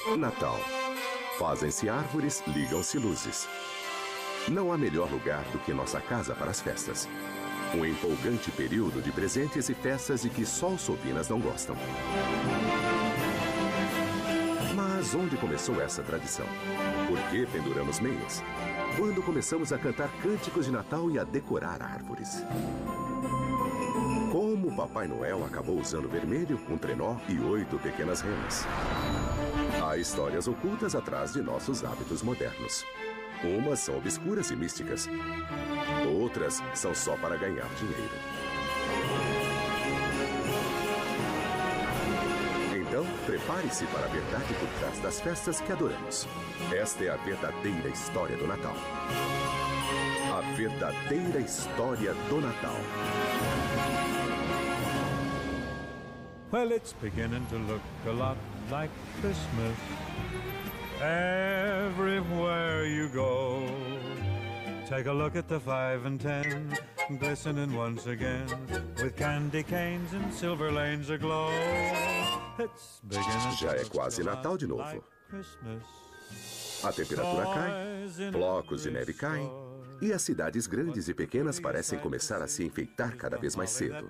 Natal. Fazem-se árvores, ligam-se luzes. Não há melhor lugar do que nossa casa para as festas. Um empolgante período de presentes e festas de que só os sovinas não gostam. Mas onde começou essa tradição? Por que penduramos meias? Quando começamos a cantar cânticos de Natal e a decorar árvores? Como Papai Noel acabou usando vermelho, um trenó e 8 pequenas renas? Há histórias ocultas atrás de nossos hábitos modernos. Umas são obscuras e místicas. Outras são só para ganhar dinheiro. Então, prepare-se para a verdade por trás das festas que adoramos. Esta é a verdadeira história do Natal. A verdadeira história do Natal. Well, it's beginning to look a lot like Christmas everywhere you go. Take a look at the 5 and 10, glistening once again, with candy canes and silver lanes aglow. It's beginning Já é quase Natal de novo. like Christmas. A temperatura cai, blocos de neve caem, e as cidades grandes e pequenas parecem começar a se enfeitar cada vez mais cedo.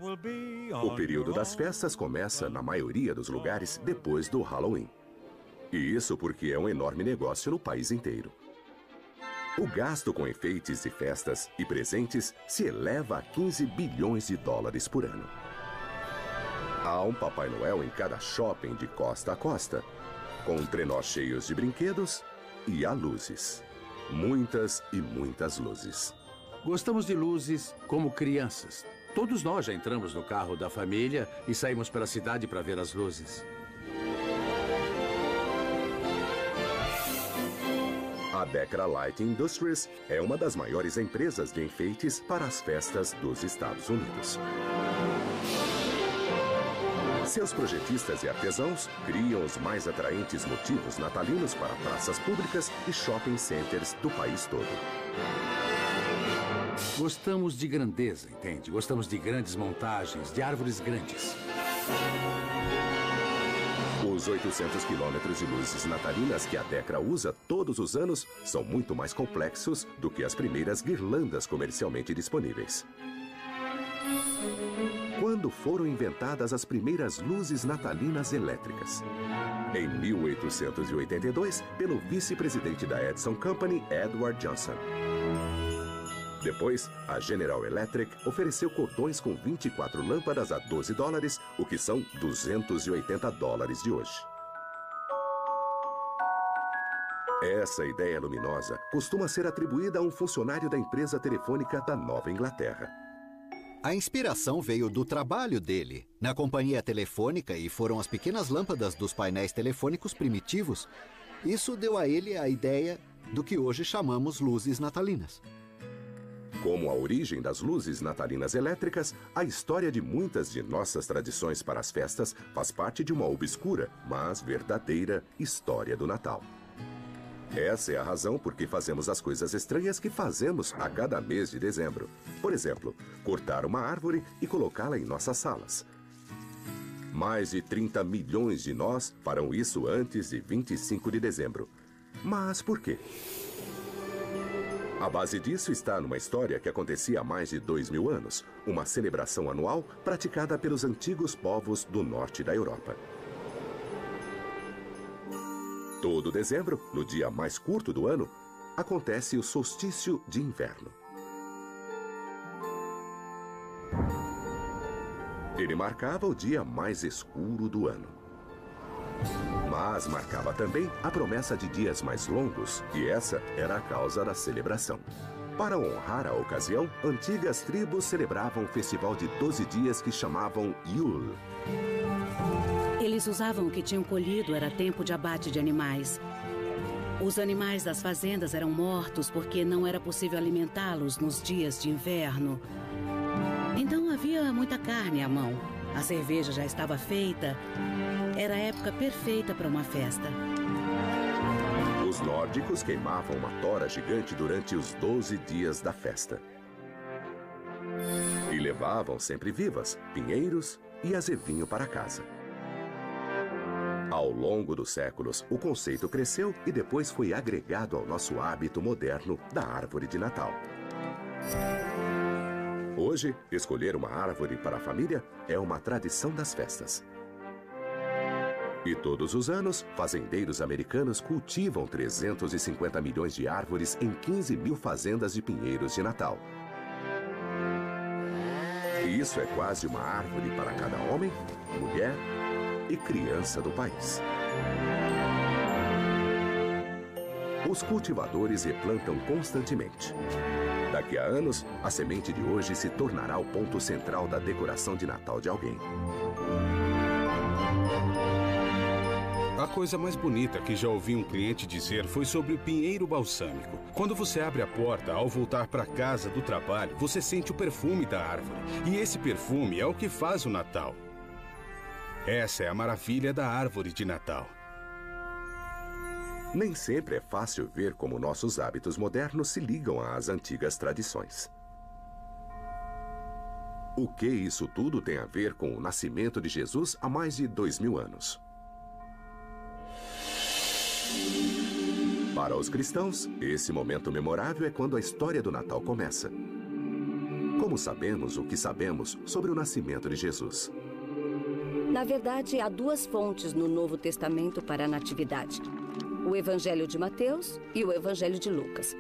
O período das festas começa, na maioria dos lugares, depois do Halloween. E isso porque é um enorme negócio no país inteiro. O gasto com enfeites de festas e presentes se eleva a 15 bilhões de dólares por ano. Há um Papai Noel em cada shopping de costa a costa, com trenós cheios de brinquedos e há luzes. Muitas e muitas luzes. Gostamos de luzes como crianças. Todos nós já entramos no carro da família e saímos pela cidade para ver as luzes. A Decra Light Industries é uma das maiores empresas de enfeites para as festas dos Estados Unidos. Seus projetistas e artesãos criam os mais atraentes motivos natalinos para praças públicas e shopping centers do país todo. Gostamos de grandeza, entende? Gostamos de grandes montagens, de árvores grandes. Os 800 quilômetros de luzes natalinas que a Decra usa todos os anos são muito mais complexos do que as primeiras guirlandas comercialmente disponíveis. Quando foram inventadas as primeiras luzes natalinas elétricas? Em 1882, pelo vice-presidente da Edison Company, Edward Johnson. Depois, a General Electric ofereceu cordões com 24 lâmpadas a 12 dólares, o que são 280 dólares de hoje. Essa ideia luminosa costuma ser atribuída a um funcionário da empresa telefônica da Nova Inglaterra. A inspiração veio do trabalho dele, na companhia telefônica, e foram as pequenas lâmpadas dos painéis telefônicos primitivos. Isso deu a ele a ideia do que hoje chamamos luzes natalinas. Como a origem das luzes natalinas elétricas, a história de muitas de nossas tradições para as festas faz parte de uma obscura, mas verdadeira história do Natal. Essa é a razão por que fazemos as coisas estranhas que fazemos a cada mês de dezembro. Por exemplo, cortar uma árvore e colocá-la em nossas salas. Mais de 30 milhões de nós farão isso antes de 25 de dezembro. Mas por quê? A base disso está numa história que acontecia há mais de 2000 anos, uma celebração anual praticada pelos antigos povos do norte da Europa. Todo dezembro, no dia mais curto do ano, acontece o solstício de inverno. Ele marcava o dia mais escuro do ano. Mas marcava também a promessa de dias mais longos, e essa era a causa da celebração. Para honrar a ocasião, antigas tribos celebravam um festival de 12 dias que chamavam Yule. Eles usavam o que tinham colhido, era tempo de abate de animais. Os animais das fazendas eram mortos porque não era possível alimentá-los nos dias de inverno. Então havia muita carne à mão. A cerveja já estava feita. Era a época perfeita para uma festa. Os nórdicos queimavam uma tora gigante durante os 12 dias da festa. E levavam sempre vivas pinheiros e azevinho para casa. Ao Ao longo dos séculos, o conceito cresceu e depois foi agregado ao nosso hábito moderno da árvore de Natal. Hoje, escolher uma árvore para a família é uma tradição das festas. E todos os anos, fazendeiros americanos cultivam 350 milhões de árvores em 15 mil fazendas de pinheiros de Natal. E isso é quase uma árvore para cada homem, mulher e criança do país. Os cultivadores replantam constantemente. Daqui a anos, a semente de hoje se tornará o ponto central da decoração de Natal de alguém. A coisa mais bonita que já ouvi um cliente dizer foi sobre o pinheiro balsâmico. Quando você abre a porta, ao voltar para casa do trabalho, você sente o perfume da árvore. E esse perfume é o que faz o Natal. Essa é a maravilha da árvore de Natal. Nem sempre é fácil ver como nossos hábitos modernos se ligam às antigas tradições. O que isso tudo tem a ver com o nascimento de Jesus há mais de 2000 anos? Para os cristãos, esse momento memorável é quando a história do Natal começa. Como sabemos o que sabemos sobre o nascimento de Jesus? Na verdade, há duas fontes no Novo Testamento para a Natividade: o Evangelho de Mateus e o Evangelho de Lucas.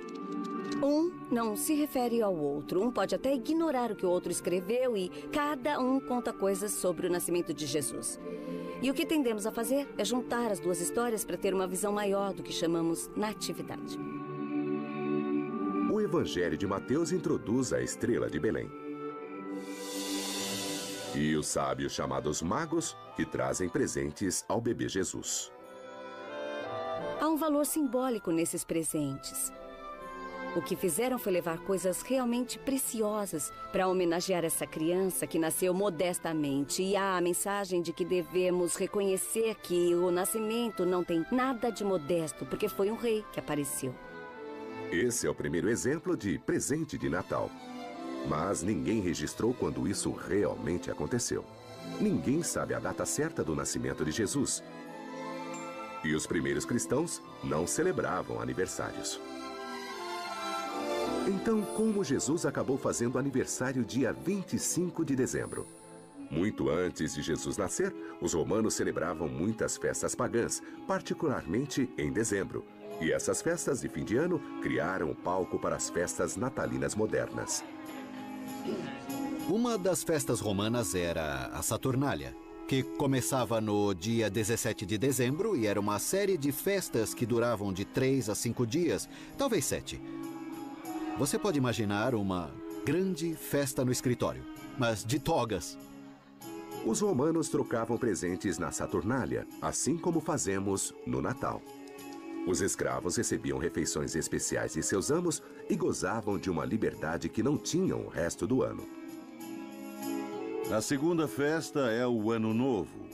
Um não se refere ao outro. Um pode até ignorar o que o outro escreveu e cada um conta coisas sobre o nascimento de Jesus. E o que tendemos a fazer é juntar as duas histórias para ter uma visão maior do que chamamos natividade. O Evangelho de Mateus introduz a estrela de Belém. E os sábios chamados magos, que trazem presentes ao bebê Jesus. Há um valor simbólico nesses presentes. O que fizeram foi levar coisas realmente preciosas para homenagear essa criança que nasceu modestamente. E há a mensagem de que devemos reconhecer que o nascimento não tem nada de modesto, porque foi um rei que apareceu. Esse é o primeiro exemplo de presente de Natal. Mas ninguém registrou quando isso realmente aconteceu. Ninguém sabe a data certa do nascimento de Jesus. E os primeiros cristãos não celebravam aniversários. Então, como Jesus acabou fazendo aniversário dia 25 de dezembro? Muito antes de Jesus nascer, os romanos celebravam muitas festas pagãs, particularmente em dezembro. E essas festas de fim de ano criaram o palco para as festas natalinas modernas. Uma das festas romanas era a Saturnália, que começava no dia 17 de dezembro e era uma série de festas que duravam de 3 a 5 dias, talvez 7. Você pode imaginar uma grande festa no escritório, mas de togas. Os romanos trocavam presentes na Saturnália, assim como fazemos no Natal. Os escravos recebiam refeições especiais de seus amos e gozavam de uma liberdade que não tinham o resto do ano. A segunda festa é o Ano Novo.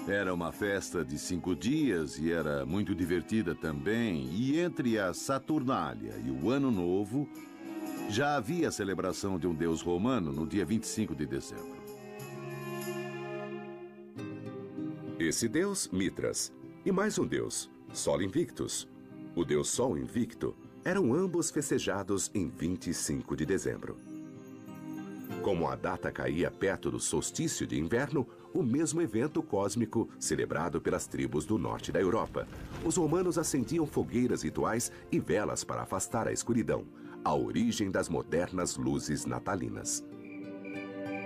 Era uma festa de 5 dias e era muito divertida também. E entre a Saturnália e o Ano Novo, já havia a celebração de um deus romano no dia 25 de dezembro. Esse deus, Mitras, e mais um deus, Sol Invictus, o deus Sol Invicto, eram ambos festejados em 25 de dezembro. Como a data caía perto do solstício de inverno, o mesmo evento cósmico celebrado pelas tribos do norte da Europa, os romanos acendiam fogueiras rituais e velas para afastar a escuridão, a origem das modernas luzes natalinas.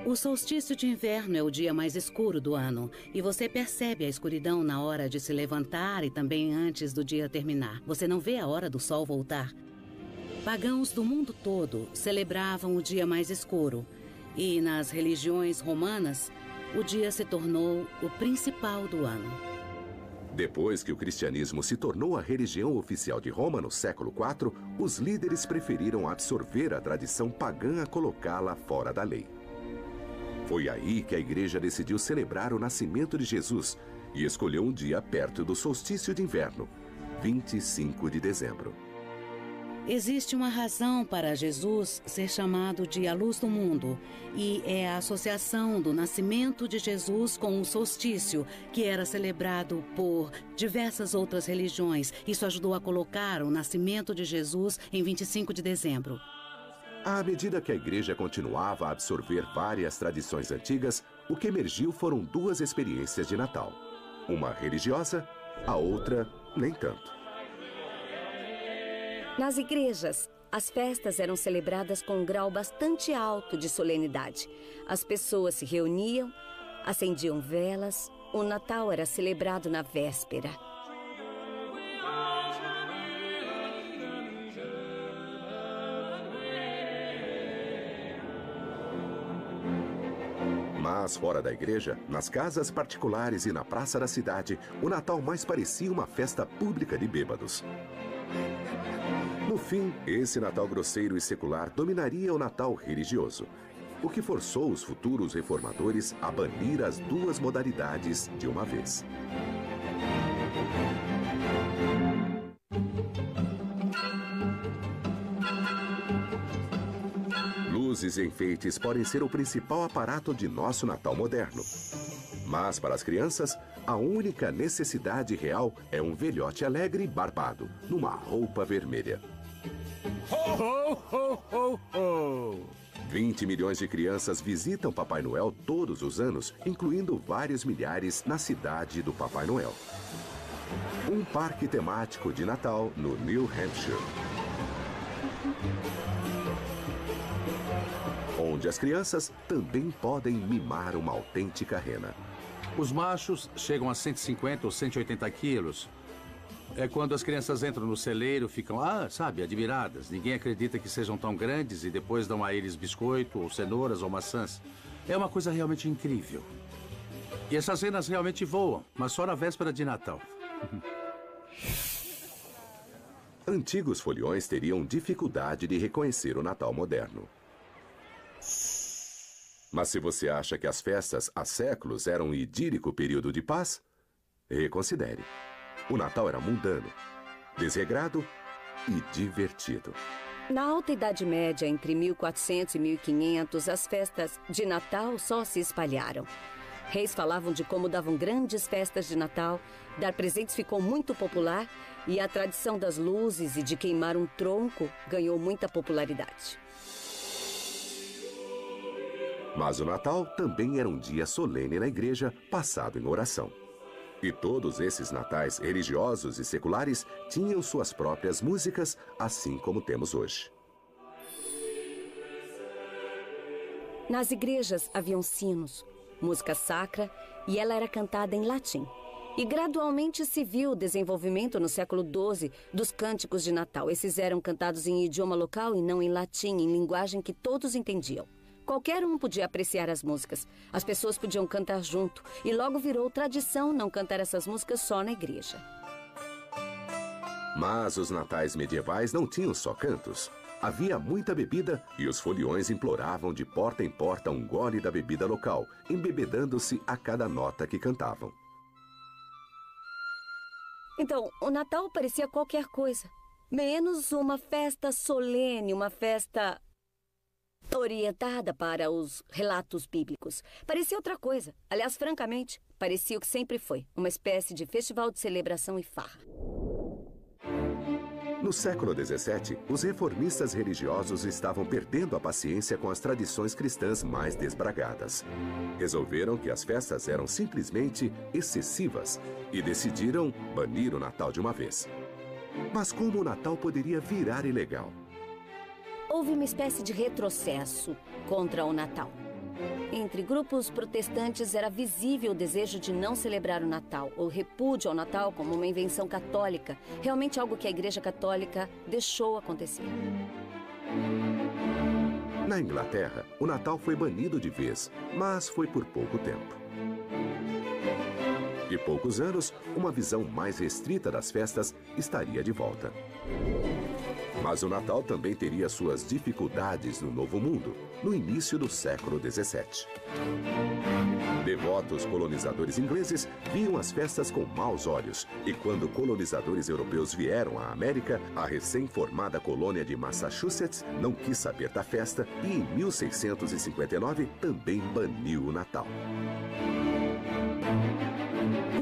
O solstício de inverno é o dia mais escuro do ano, e você percebe a escuridão na hora de se levantar e também antes do dia terminar. Você não vê a hora do sol voltar. Pagãos do mundo todo celebravam o dia mais escuro, e nas religiões romanas, o dia se tornou o principal do ano. Depois que o cristianismo se tornou a religião oficial de Roma no século IV, os líderes preferiram absorver a tradição pagã a colocá-la fora da lei. Foi aí que a igreja decidiu celebrar o nascimento de Jesus e escolheu um dia perto do solstício de inverno, 25 de dezembro. Existe uma razão para Jesus ser chamado de a luz do mundo, e é a associação do nascimento de Jesus com o solstício, que era celebrado por diversas outras religiões. Isso ajudou a colocar o nascimento de Jesus em 25 de dezembro. À medida que a igreja continuava a absorver várias tradições antigas, o que emergiu foram duas experiências de Natal. Uma religiosa, a outra nem tanto. Nas igrejas, as festas eram celebradas com um grau bastante alto de solenidade. As pessoas se reuniam, acendiam velas. O Natal era celebrado na véspera. Mas fora da igreja, nas casas particulares e na praça da cidade, o Natal mais parecia uma festa pública de bêbados. No fim, esse Natal grosseiro e secular dominaria o Natal religioso, o que forçou os futuros reformadores a banir as duas modalidades de uma vez. Luzes e enfeites podem ser o principal aparato de nosso Natal moderno. Mas para as crianças, a única necessidade real é um velhote alegre e barbado, numa roupa vermelha. Ho, ho, ho, ho! 20 milhões de crianças visitam Papai Noel todos os anos, incluindo vários milhares na cidade do Papai Noel. Um parque temático de Natal no New Hampshire, onde as crianças também podem mimar uma autêntica rena. Os machos chegam a 150 ou 180 quilos. É quando as crianças entram no celeiro, ficam, admiradas. Ninguém acredita que sejam tão grandes e depois dão a eles biscoito, ou cenouras, ou maçãs. É uma coisa realmente incrível. E essas renas realmente voam, mas só na véspera de Natal. Antigos foliões teriam dificuldade de reconhecer o Natal moderno. Mas se você acha que as festas há séculos eram um idílico período de paz, reconsidere. O Natal era mundano, desregrado e divertido. Na Alta Idade Média, entre 1400 e 1500, as festas de Natal só se espalharam. Reis falavam de como davam grandes festas de Natal, dar presentes ficou muito popular e a tradição das luzes e de queimar um tronco ganhou muita popularidade. Mas o Natal também era um dia solene na igreja, passado em oração. E todos esses natais religiosos e seculares tinham suas próprias músicas, assim como temos hoje. Nas igrejas haviam sinos, música sacra, e ela era cantada em latim. E gradualmente se viu o desenvolvimento no século XII dos cânticos de Natal. Esses eram cantados em idioma local e não em latim, em linguagem que todos entendiam. Qualquer um podia apreciar as músicas. As pessoas podiam cantar junto. E logo virou tradição não cantar essas músicas só na igreja. Mas os natais medievais não tinham só cantos. Havia muita bebida e os foliões imploravam de porta em porta um gole da bebida local, embebedando-se a cada nota que cantavam. Então, o Natal parecia qualquer coisa. Menos uma festa solene, uma festa orientada para os relatos bíblicos. Parecia outra coisa. Aliás, francamente, parecia o que sempre foi. Uma espécie de festival de celebração e farra. No século XVII, os reformistas religiosos estavam perdendo a paciência com as tradições cristãs mais desbragadas. Resolveram que as festas eram simplesmente excessivas e decidiram banir o Natal de uma vez. Mas como o Natal poderia virar ilegal? Houve uma espécie de retrocesso contra o Natal. Entre grupos protestantes era visível o desejo de não celebrar o Natal, ou repúdio ao Natal como uma invenção católica, realmente algo que a Igreja Católica deixou acontecer. Na Inglaterra, o Natal foi banido de vez, mas foi por pouco tempo. Em poucos anos, uma visão mais restrita das festas estaria de volta. Mas o Natal também teria suas dificuldades no Novo Mundo, no início do século XVII. Devotos colonizadores ingleses viam as festas com maus olhos, e quando colonizadores europeus vieram à América, a recém-formada colônia de Massachusetts não quis saber da festa e em 1659 também baniu o Natal.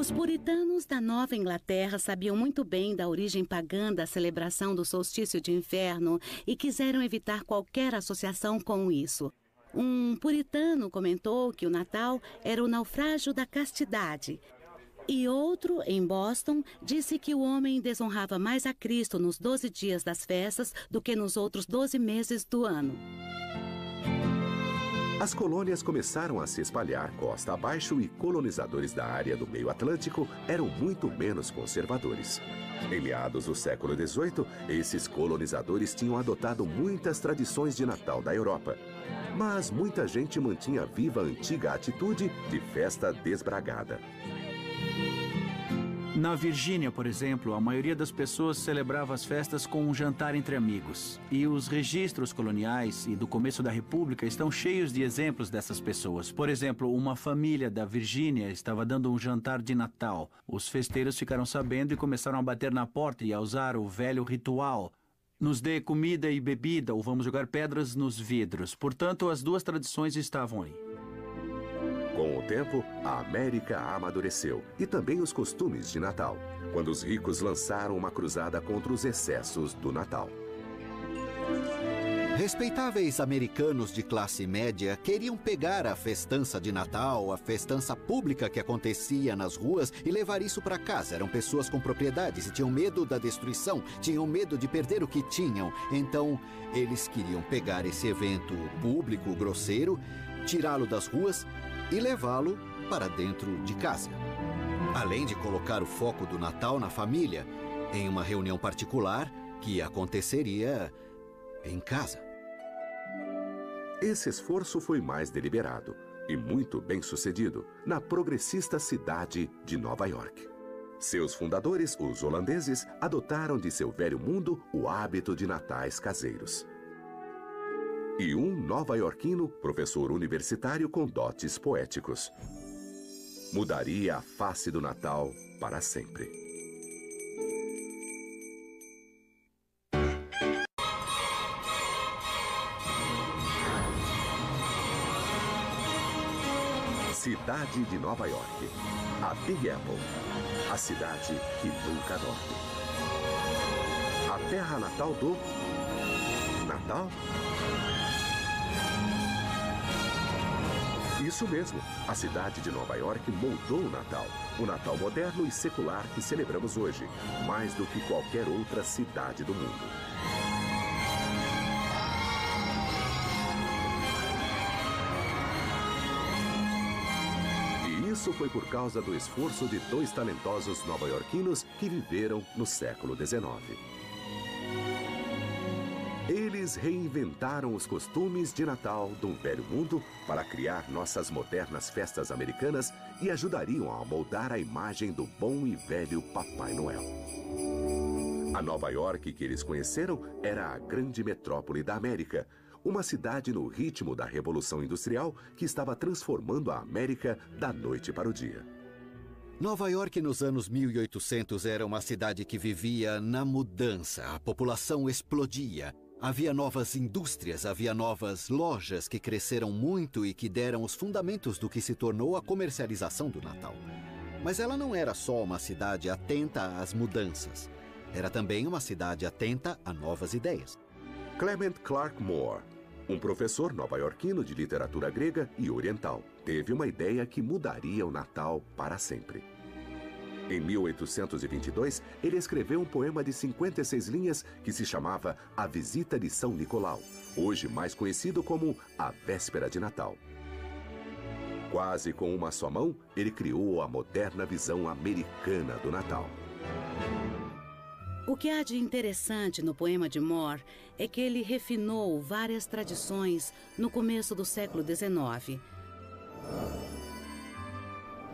Os puritanos da Nova Inglaterra sabiam muito bem da origem pagã da celebração do solstício de inverno e quiseram evitar qualquer associação com isso. Um puritano comentou que o Natal era o naufrágio da castidade. E outro, em Boston, disse que o homem desonrava mais a Cristo nos 12 dias das festas do que nos outros 12 meses do ano. As colônias começaram a se espalhar costa abaixo e colonizadores da área do meio Atlântico eram muito menos conservadores. Em meados do século XVIII, esses colonizadores tinham adotado muitas tradições de Natal da Europa. Mas muita gente mantinha viva a antiga atitude de festa desbragada. Na Virgínia, por exemplo, a maioria das pessoas celebrava as festas com um jantar entre amigos. E os registros coloniais e do começo da República estão cheios de exemplos dessas pessoas. Por exemplo, uma família da Virgínia estava dando um jantar de Natal. Os festeiros ficaram sabendo e começaram a bater na porta e a usar o velho ritual: nos dê comida e bebida, ou vamos jogar pedras nos vidros. Portanto, as duas tradições estavam aí. Com o tempo, a América amadureceu e também os costumes de Natal, quando os ricos lançaram uma cruzada contra os excessos do Natal. Respeitáveis americanos de classe média queriam pegar a festança de Natal, a festança pública que acontecia nas ruas e levar isso para casa. Eram pessoas com propriedades e tinham medo da destruição, tinham medo de perder o que tinham. Então, eles queriam pegar esse evento público, grosseiro, tirá-lo das ruas e levá-lo para dentro de casa. Além de colocar o foco do Natal na família, em uma reunião particular que aconteceria em casa. Esse esforço foi mais deliberado e muito bem sucedido na progressista cidade de Nova York. Seus fundadores, os holandeses, adotaram de seu velho mundo o hábito de natais caseiros. E um nova-iorquino, professor universitário com dotes poéticos. Mudaria a face do Natal para sempre. Cidade de Nova York. A Big Apple. A cidade que nunca dorme. A terra natal do Natal? Isso mesmo, a cidade de Nova York moldou o Natal moderno e secular que celebramos hoje, mais do que qualquer outra cidade do mundo. E isso foi por causa do esforço de dois talentosos nova-iorquinos que viveram no século XIX. Eles reinventaram os costumes de Natal do velho mundo para criar nossas modernas festas americanas e ajudariam a moldar a imagem do bom e velho Papai Noel. A Nova York que eles conheceram era a grande metrópole da América, uma cidade no ritmo da Revolução Industrial que estava transformando a América da noite para o dia. Nova York nos anos 1800 era uma cidade que vivia na mudança. A população explodia. Havia novas indústrias, havia novas lojas que cresceram muito e que deram os fundamentos do que se tornou a comercialização do Natal. Mas ela não era só uma cidade atenta às mudanças. Era também uma cidade atenta a novas ideias. Clement Clark Moore, um professor nova-iorquino de literatura grega e oriental, teve uma ideia que mudaria o Natal para sempre. Em 1822, ele escreveu um poema de 56 linhas que se chamava A Visita de São Nicolau, hoje mais conhecido como A Véspera de Natal. Quase com uma só mão, ele criou a moderna visão americana do Natal. O que há de interessante no poema de Moore é que ele refinou várias tradições no começo do século XIX.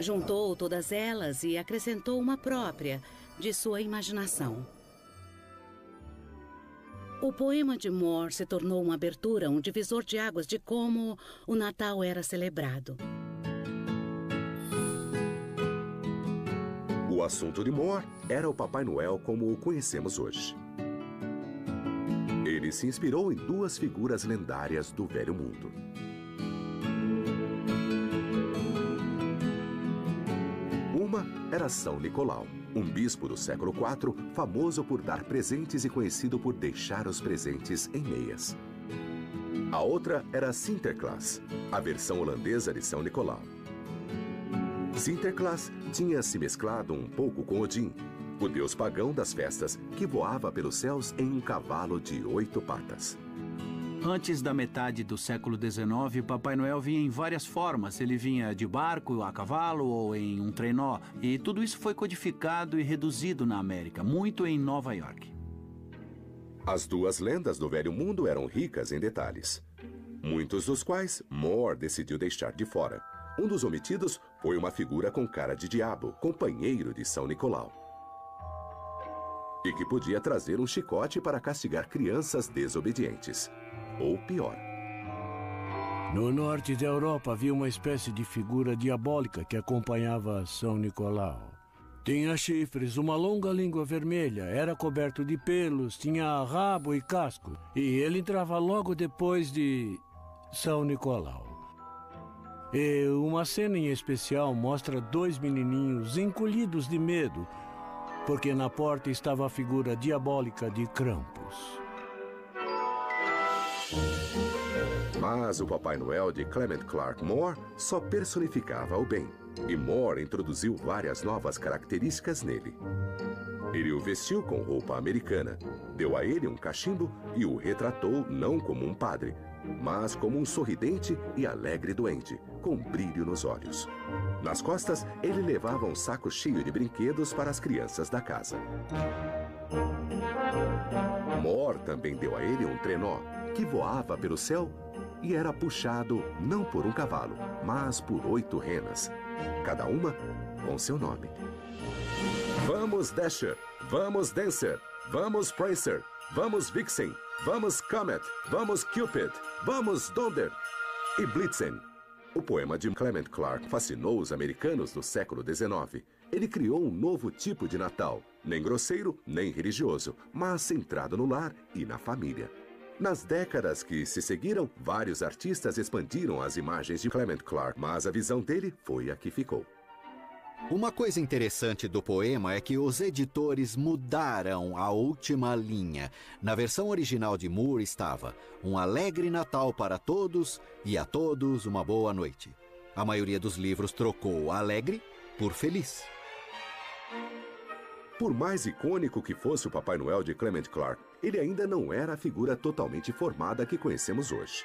Juntou todas elas e acrescentou uma própria, de sua imaginação. O poema de Moore se tornou uma abertura, um divisor de águas de como o Natal era celebrado. O assunto de Moore era o Papai Noel como o conhecemos hoje. Ele se inspirou em duas figuras lendárias do Velho Mundo. Uma era São Nicolau, um bispo do século IV, famoso por dar presentes e conhecido por deixar os presentes em meias. A outra era Sinterklaas, a versão holandesa de São Nicolau. Sinterklaas tinha se mesclado um pouco com Odin, o deus pagão das festas que voava pelos céus em um cavalo de 8 patas. Antes da metade do século XIX, Papai Noel vinha em várias formas. Ele vinha de barco, a cavalo ou em um trenó. E tudo isso foi codificado e reduzido na América, muito em Nova York. As duas lendas do Velho Mundo eram ricas em detalhes, muitos dos quais Moore decidiu deixar de fora. Um dos omitidos foi uma figura com cara de diabo, companheiro de São Nicolau, e que podia trazer um chicote para castigar crianças desobedientes. Ou pior. No norte da Europa havia uma espécie de figura diabólica que acompanhava São Nicolau. Tinha chifres, uma longa língua vermelha, era coberto de pelos, tinha rabo e casco. E ele entrava logo depois de São Nicolau. E uma cena em especial mostra 2 menininhos encolhidos de medo, porque na porta estava a figura diabólica de Krampus. Mas o Papai Noel de Clement Clarke Moore só personificava o bem, e Moore introduziu várias novas características nele. Ele o vestiu com roupa americana, deu a ele um cachimbo e o retratou não como um padre, mas como um sorridente e alegre duende, com brilho nos olhos. Nas costas, ele levava um saco cheio de brinquedos para as crianças da casa. Moore também deu a ele um trenó, que voava pelo céu e era puxado não por um cavalo, mas por 8 renas, cada uma com seu nome. Vamos Dasher, vamos Dancer, vamos Prancer, vamos Vixen, vamos Comet, vamos Cupid, vamos Donder e Blitzen. O poema de Clement Clarke fascinou os americanos do século XIX. Ele criou um novo tipo de Natal, nem grosseiro, nem religioso, mas centrado no lar e na família. Nas décadas que se seguiram, vários artistas expandiram as imagens de Clement Clarke, mas a visão dele foi a que ficou. Uma coisa interessante do poema é que os editores mudaram a última linha. Na versão original de Moore estava: um alegre Natal para todos e a todos uma boa noite. A maioria dos livros trocou alegre por feliz. Por mais icônico que fosse o Papai Noel de Clement Clarke, ele ainda não era a figura totalmente formada que conhecemos hoje.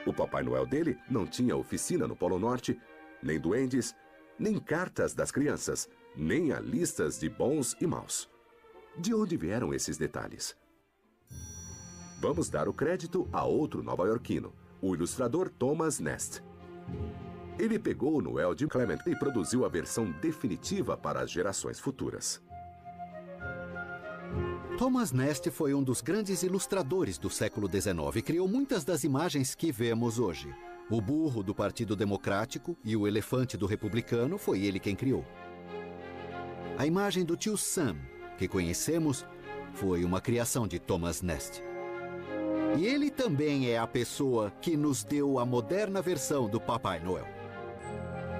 O Papai Noel dele não tinha oficina no Polo Norte, nem duendes, nem cartas das crianças, nem a listas de bons e maus. De onde vieram esses detalhes? Vamos dar o crédito a outro nova-iorquino, o ilustrador Thomas Nast. Ele pegou o Noel de Clement e produziu a versão definitiva para as gerações futuras. Thomas Nast foi um dos grandes ilustradores do século XIX e criou muitas das imagens que vemos hoje. O burro do Partido Democrático e o elefante do Republicano foi ele quem criou. A imagem do tio Sam, que conhecemos, foi uma criação de Thomas Nast. E ele também é a pessoa que nos deu a moderna versão do Papai Noel.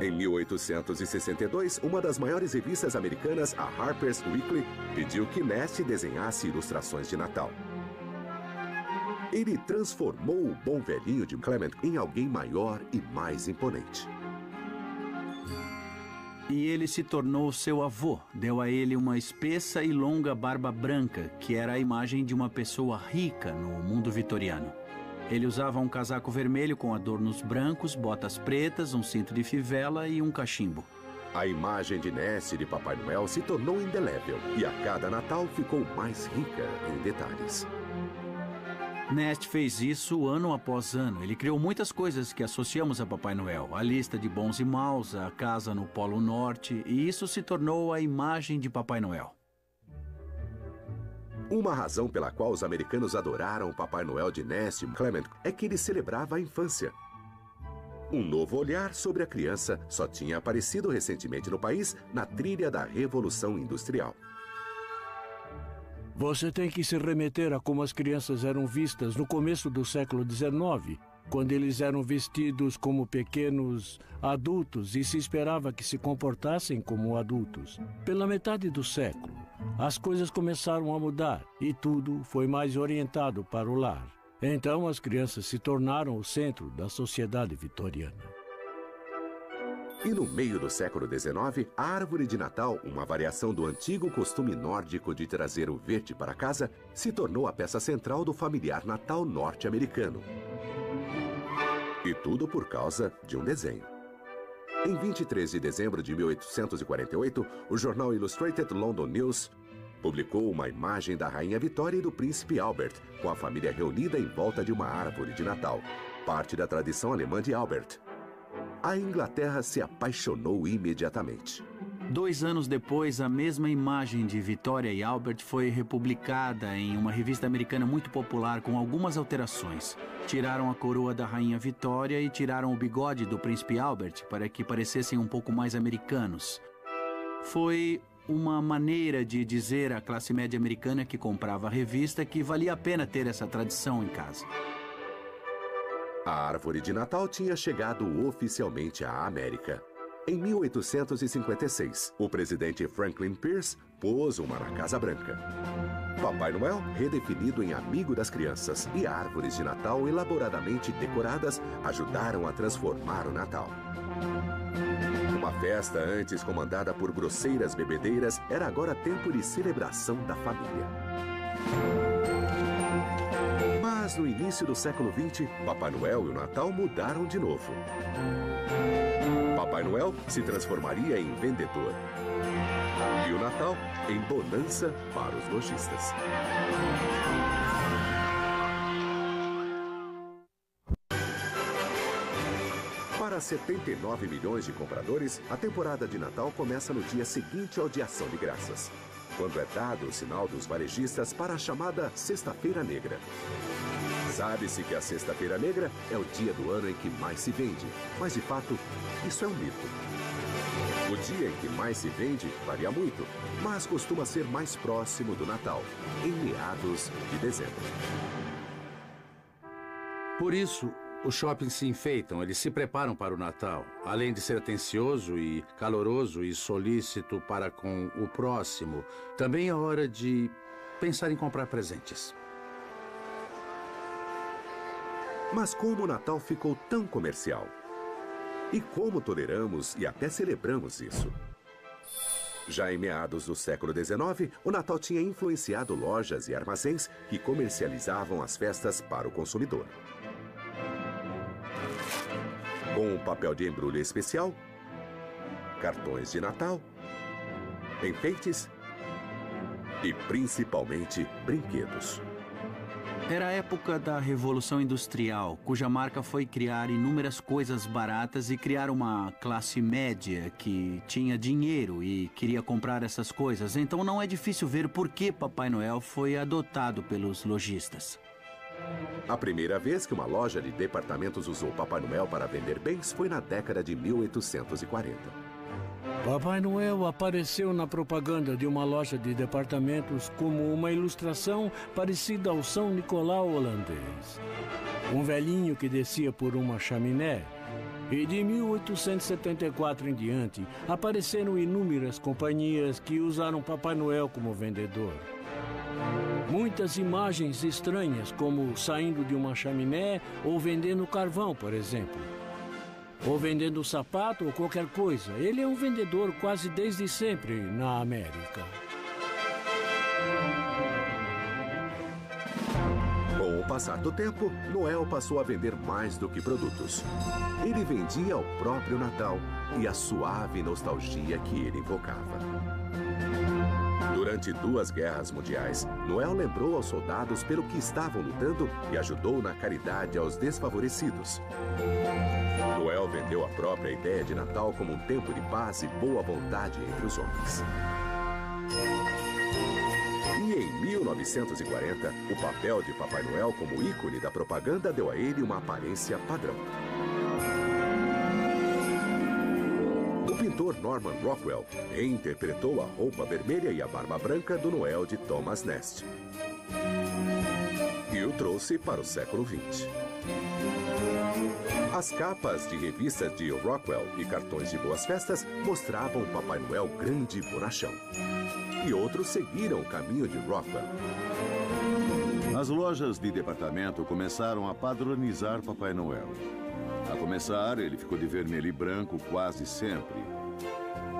Em 1862, uma das maiores revistas americanas, a Harper's Weekly, pediu que Nast desenhasse ilustrações de Natal. Ele transformou o bom velhinho de Clement em alguém maior e mais imponente. E ele se tornou seu avô. Deu a ele uma espessa e longa barba branca, que era a imagem de uma pessoa rica no mundo vitoriano. Ele usava um casaco vermelho com adornos brancos, botas pretas, um cinto de fivela e um cachimbo. A imagem de Nast de Papai Noel se tornou indelével e a cada Natal ficou mais rica em detalhes. Nast fez isso ano após ano. Ele criou muitas coisas que associamos a Papai Noel. A lista de bons e maus, a casa no Polo Norte, e isso se tornou a imagem de Papai Noel. Uma razão pela qual os americanos adoraram o Papai Noel de Ness Clement é que ele celebrava a infância. Um novo olhar sobre a criança só tinha aparecido recentemente no país na trilha da Revolução Industrial. Você tem que se remeter a como as crianças eram vistas no começo do século XIX, quando eles eram vestidos como pequenos adultos e se esperava que se comportassem como adultos. Pela metade do século, as coisas começaram a mudar e tudo foi mais orientado para o lar. Então, as crianças se tornaram o centro da sociedade vitoriana. E no meio do século XIX, a árvore de Natal, uma variação do antigo costume nórdico de trazer o verde para casa, se tornou a peça central do familiar Natal norte-americano. E tudo por causa de um desenho. Em 23 de dezembro de 1848, o jornal Illustrated London News publicou uma imagem da Rainha Vitória e do Príncipe Albert, com a família reunida em volta de uma árvore de Natal, parte da tradição alemã de Albert. A Inglaterra se apaixonou imediatamente. 2 anos depois, a mesma imagem de Vitória e Albert foi republicada em uma revista americana muito popular com algumas alterações. Tiraram a coroa da Rainha Vitória e tiraram o bigode do Príncipe Albert para que parecessem um pouco mais americanos. Foi uma maneira de dizer à classe média americana que comprava a revista que valia a pena ter essa tradição em casa. A árvore de Natal tinha chegado oficialmente à América. Em 1856, o presidente Franklin Pierce pôs uma na Casa Branca. Papai Noel, redefinido em amigo das crianças, e árvores de Natal elaboradamente decoradas ajudaram a transformar o Natal. Uma festa antes comandada por grosseiras bebedeiras era agora tempo de celebração da família. Mas no início do século XX, Papai Noel e o Natal mudaram de novo. Papai Noel se transformaria em vendedor. E o Natal em bonança para os lojistas. Para 79 milhões de compradores, a temporada de Natal começa no dia seguinte ao de Ação de Graças, quando é dado o sinal dos varejistas para a chamada Sexta-feira Negra. Sabe-se que a Sexta-feira Negra é o dia do ano em que mais se vende, mas de fato, isso é um mito. O dia em que mais se vende varia muito, mas costuma ser mais próximo do Natal, em meados de dezembro. Por isso, os shoppings se enfeitam, eles se preparam para o Natal. Além de ser atencioso e caloroso e solícito para com o próximo, também é hora de pensar em comprar presentes. Mas como o Natal ficou tão comercial? E como toleramos e até celebramos isso? Já em meados do século XIX, o Natal tinha influenciado lojas e armazéns que comercializavam as festas para o consumidor. Com papel de embrulho especial, cartões de Natal, enfeites e principalmente brinquedos. Era a época da Revolução Industrial, cuja marca foi criar inúmeras coisas baratas e criar uma classe média que tinha dinheiro e queria comprar essas coisas. Então não é difícil ver por que Papai Noel foi adotado pelos lojistas. A primeira vez que uma loja de departamentos usou Papai Noel para vender bens foi na década de 1840. Papai Noel apareceu na propaganda de uma loja de departamentos como uma ilustração parecida ao São Nicolau holandês. Um velhinho que descia por uma chaminé. E de 1874 em diante, apareceram inúmeras companhias que usaram Papai Noel como vendedor. Muitas imagens estranhas, como saindo de uma chaminé ou vendendo carvão, por exemplo. Ou vendendo sapato ou qualquer coisa. Ele é um vendedor quase desde sempre na América. Com o passar do tempo, Noel passou a vender mais do que produtos. Ele vendia o próprio Natal e a suave nostalgia que ele invocava. Durante 2 guerras mundiais, Noel lembrou aos soldados pelo que estavam lutando e ajudou na caridade aos desfavorecidos. Noel vendeu a própria ideia de Natal como um tempo de paz e boa vontade entre os homens. E em 1940, o papel de Papai Noel como ícone da propaganda deu a ele uma aparência padrão. O pintor Norman Rockwell reinterpretou a roupa vermelha e a barba branca do Noel de Thomas Nast e o trouxe para o século XX. As capas de revistas de Rockwell e cartões de boas festas mostravam o Papai Noel grande e bonachão. E outros seguiram o caminho de Rockwell. As lojas de departamento começaram a padronizar Papai Noel. A começar, ele ficou de vermelho e branco quase sempre.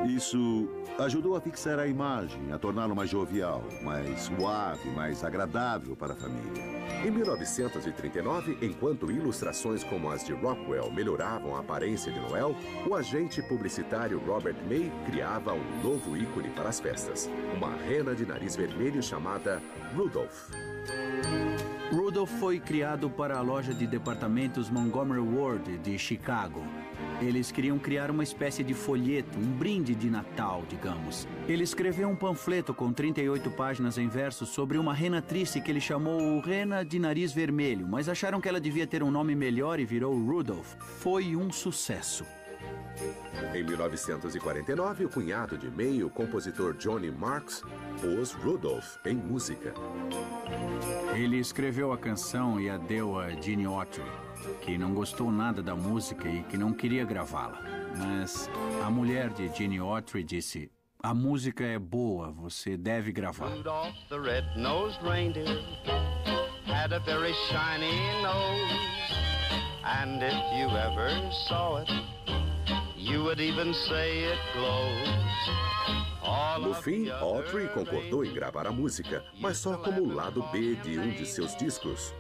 Isso ajudou a fixar a imagem, a torná-lo mais jovial, mais suave, mais agradável para a família. Em 1939, enquanto ilustrações como as de Rockwell melhoravam a aparência de Noel, o agente publicitário Robert May criava um novo ícone para as festas, uma rena de nariz vermelho chamada Rudolph. Rudolph foi criado para a loja de departamentos Montgomery Ward de Chicago. Eles queriam criar uma espécie de folheto, um brinde de Natal, digamos. Ele escreveu um panfleto com 38 páginas em verso sobre uma rena triste que ele chamou Rena de Nariz Vermelho, mas acharam que ela devia ter um nome melhor e virou Rudolph. Foi um sucesso. Em 1949, o cunhado de May, o compositor Johnny Marks, pôs Rudolph em música. Ele escreveu a canção e a deu a Gene Autry, que não gostou nada da música e que não queria gravá-la. Mas a mulher de Gene Autry disse: a música é boa, você deve gravar. Rudolph the red-nosed reindeer had a very shiny nose, and if you ever saw it, you would even say it glows. No fim, Autry concordou em gravar a música, mas só como lado B de um de seus discos.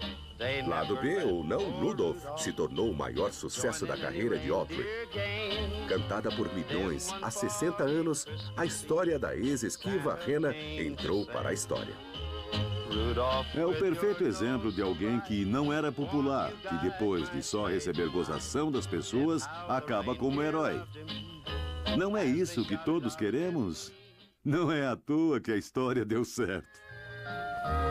Lado B ou não, Rudolph se tornou o maior sucesso da carreira de Autry. Cantada por milhões há 60 anos, a história da ex-esquiva rena entrou para a história. É o perfeito exemplo de alguém que não era popular, que depois de só receber gozação das pessoas, acaba como herói. Não é isso que todos queremos? Não é à toa que a história deu certo.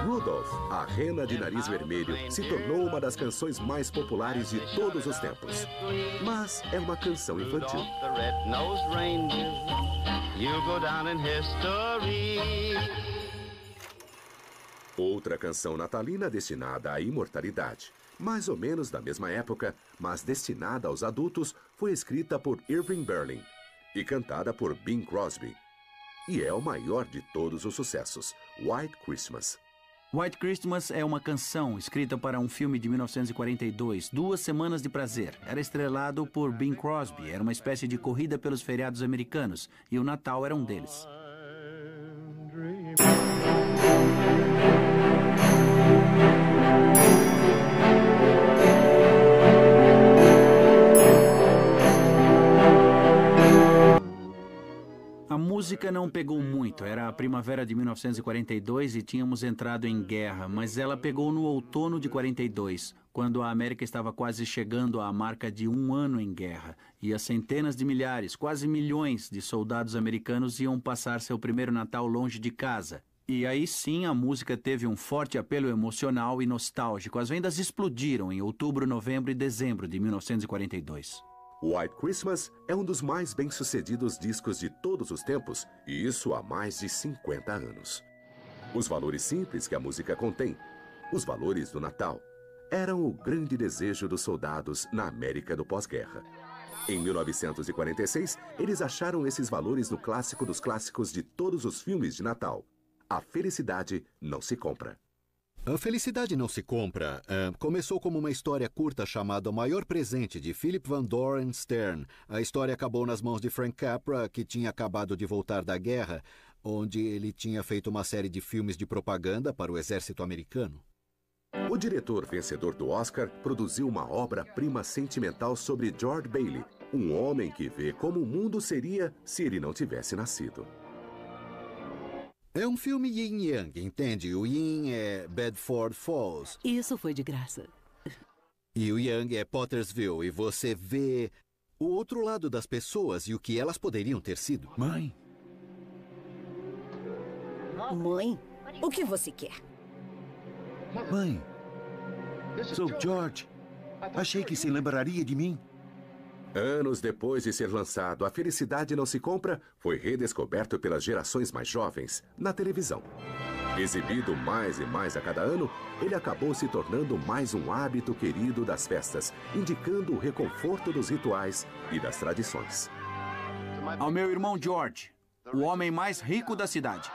Rudolph, a rena de nariz vermelho, se tornou uma das canções mais populares de todos os tempos. Mas é uma canção infantil. Outra canção natalina destinada à imortalidade, mais ou menos da mesma época, mas destinada aos adultos, foi escrita por Irving Berlin e cantada por Bing Crosby. E é o maior de todos os sucessos, White Christmas. White Christmas é uma canção escrita para um filme de 1942, 2 Semanas de Prazer. Era estrelado por Bing Crosby, era uma espécie de corrida pelos feriados americanos, e o Natal era um deles. A música não pegou muito, era a primavera de 1942 e tínhamos entrado em guerra, mas ela pegou no outono de 42, quando a América estava quase chegando à marca de 1 ano em guerra, e as centenas de milhares, quase milhões de soldados americanos iam passar seu primeiro Natal longe de casa. E aí sim a música teve um forte apelo emocional e nostálgico. As vendas explodiram em outubro, novembro e dezembro de 1942. White Christmas é um dos mais bem-sucedidos discos de todos os tempos, e isso há mais de 50 anos. Os valores simples que a música contém, os valores do Natal, eram o grande desejo dos soldados na América do pós-guerra. Em 1946, eles acharam esses valores no clássico dos clássicos de todos os filmes de Natal. A felicidade não se compra. A Felicidade Não Se Compra começou como uma história curta chamada O Maior Presente, de Philip Van Doren Stern. A história acabou nas mãos de Frank Capra, que tinha acabado de voltar da guerra, onde ele tinha feito uma série de filmes de propaganda para o exército americano. O diretor vencedor do Oscar produziu uma obra-prima sentimental sobre George Bailey, um homem que vê como o mundo seria se ele não tivesse nascido. É um filme yin-yang, entende? O yin é Bedford Falls. Isso foi de graça. E o yang é Pottersville, e você vê o outro lado das pessoas e o que elas poderiam ter sido. Mãe? Mãe? O que você quer? Mãe, sou George. Achei que se lembraria de mim. Anos depois de ser lançado, A Felicidade Não Se Compra foi redescoberto pelas gerações mais jovens na televisão. Exibido mais e mais a cada ano, ele acabou se tornando mais um hábito querido das festas, indicando o reconforto dos rituais e das tradições. Ao meu irmão George, o homem mais rico da cidade.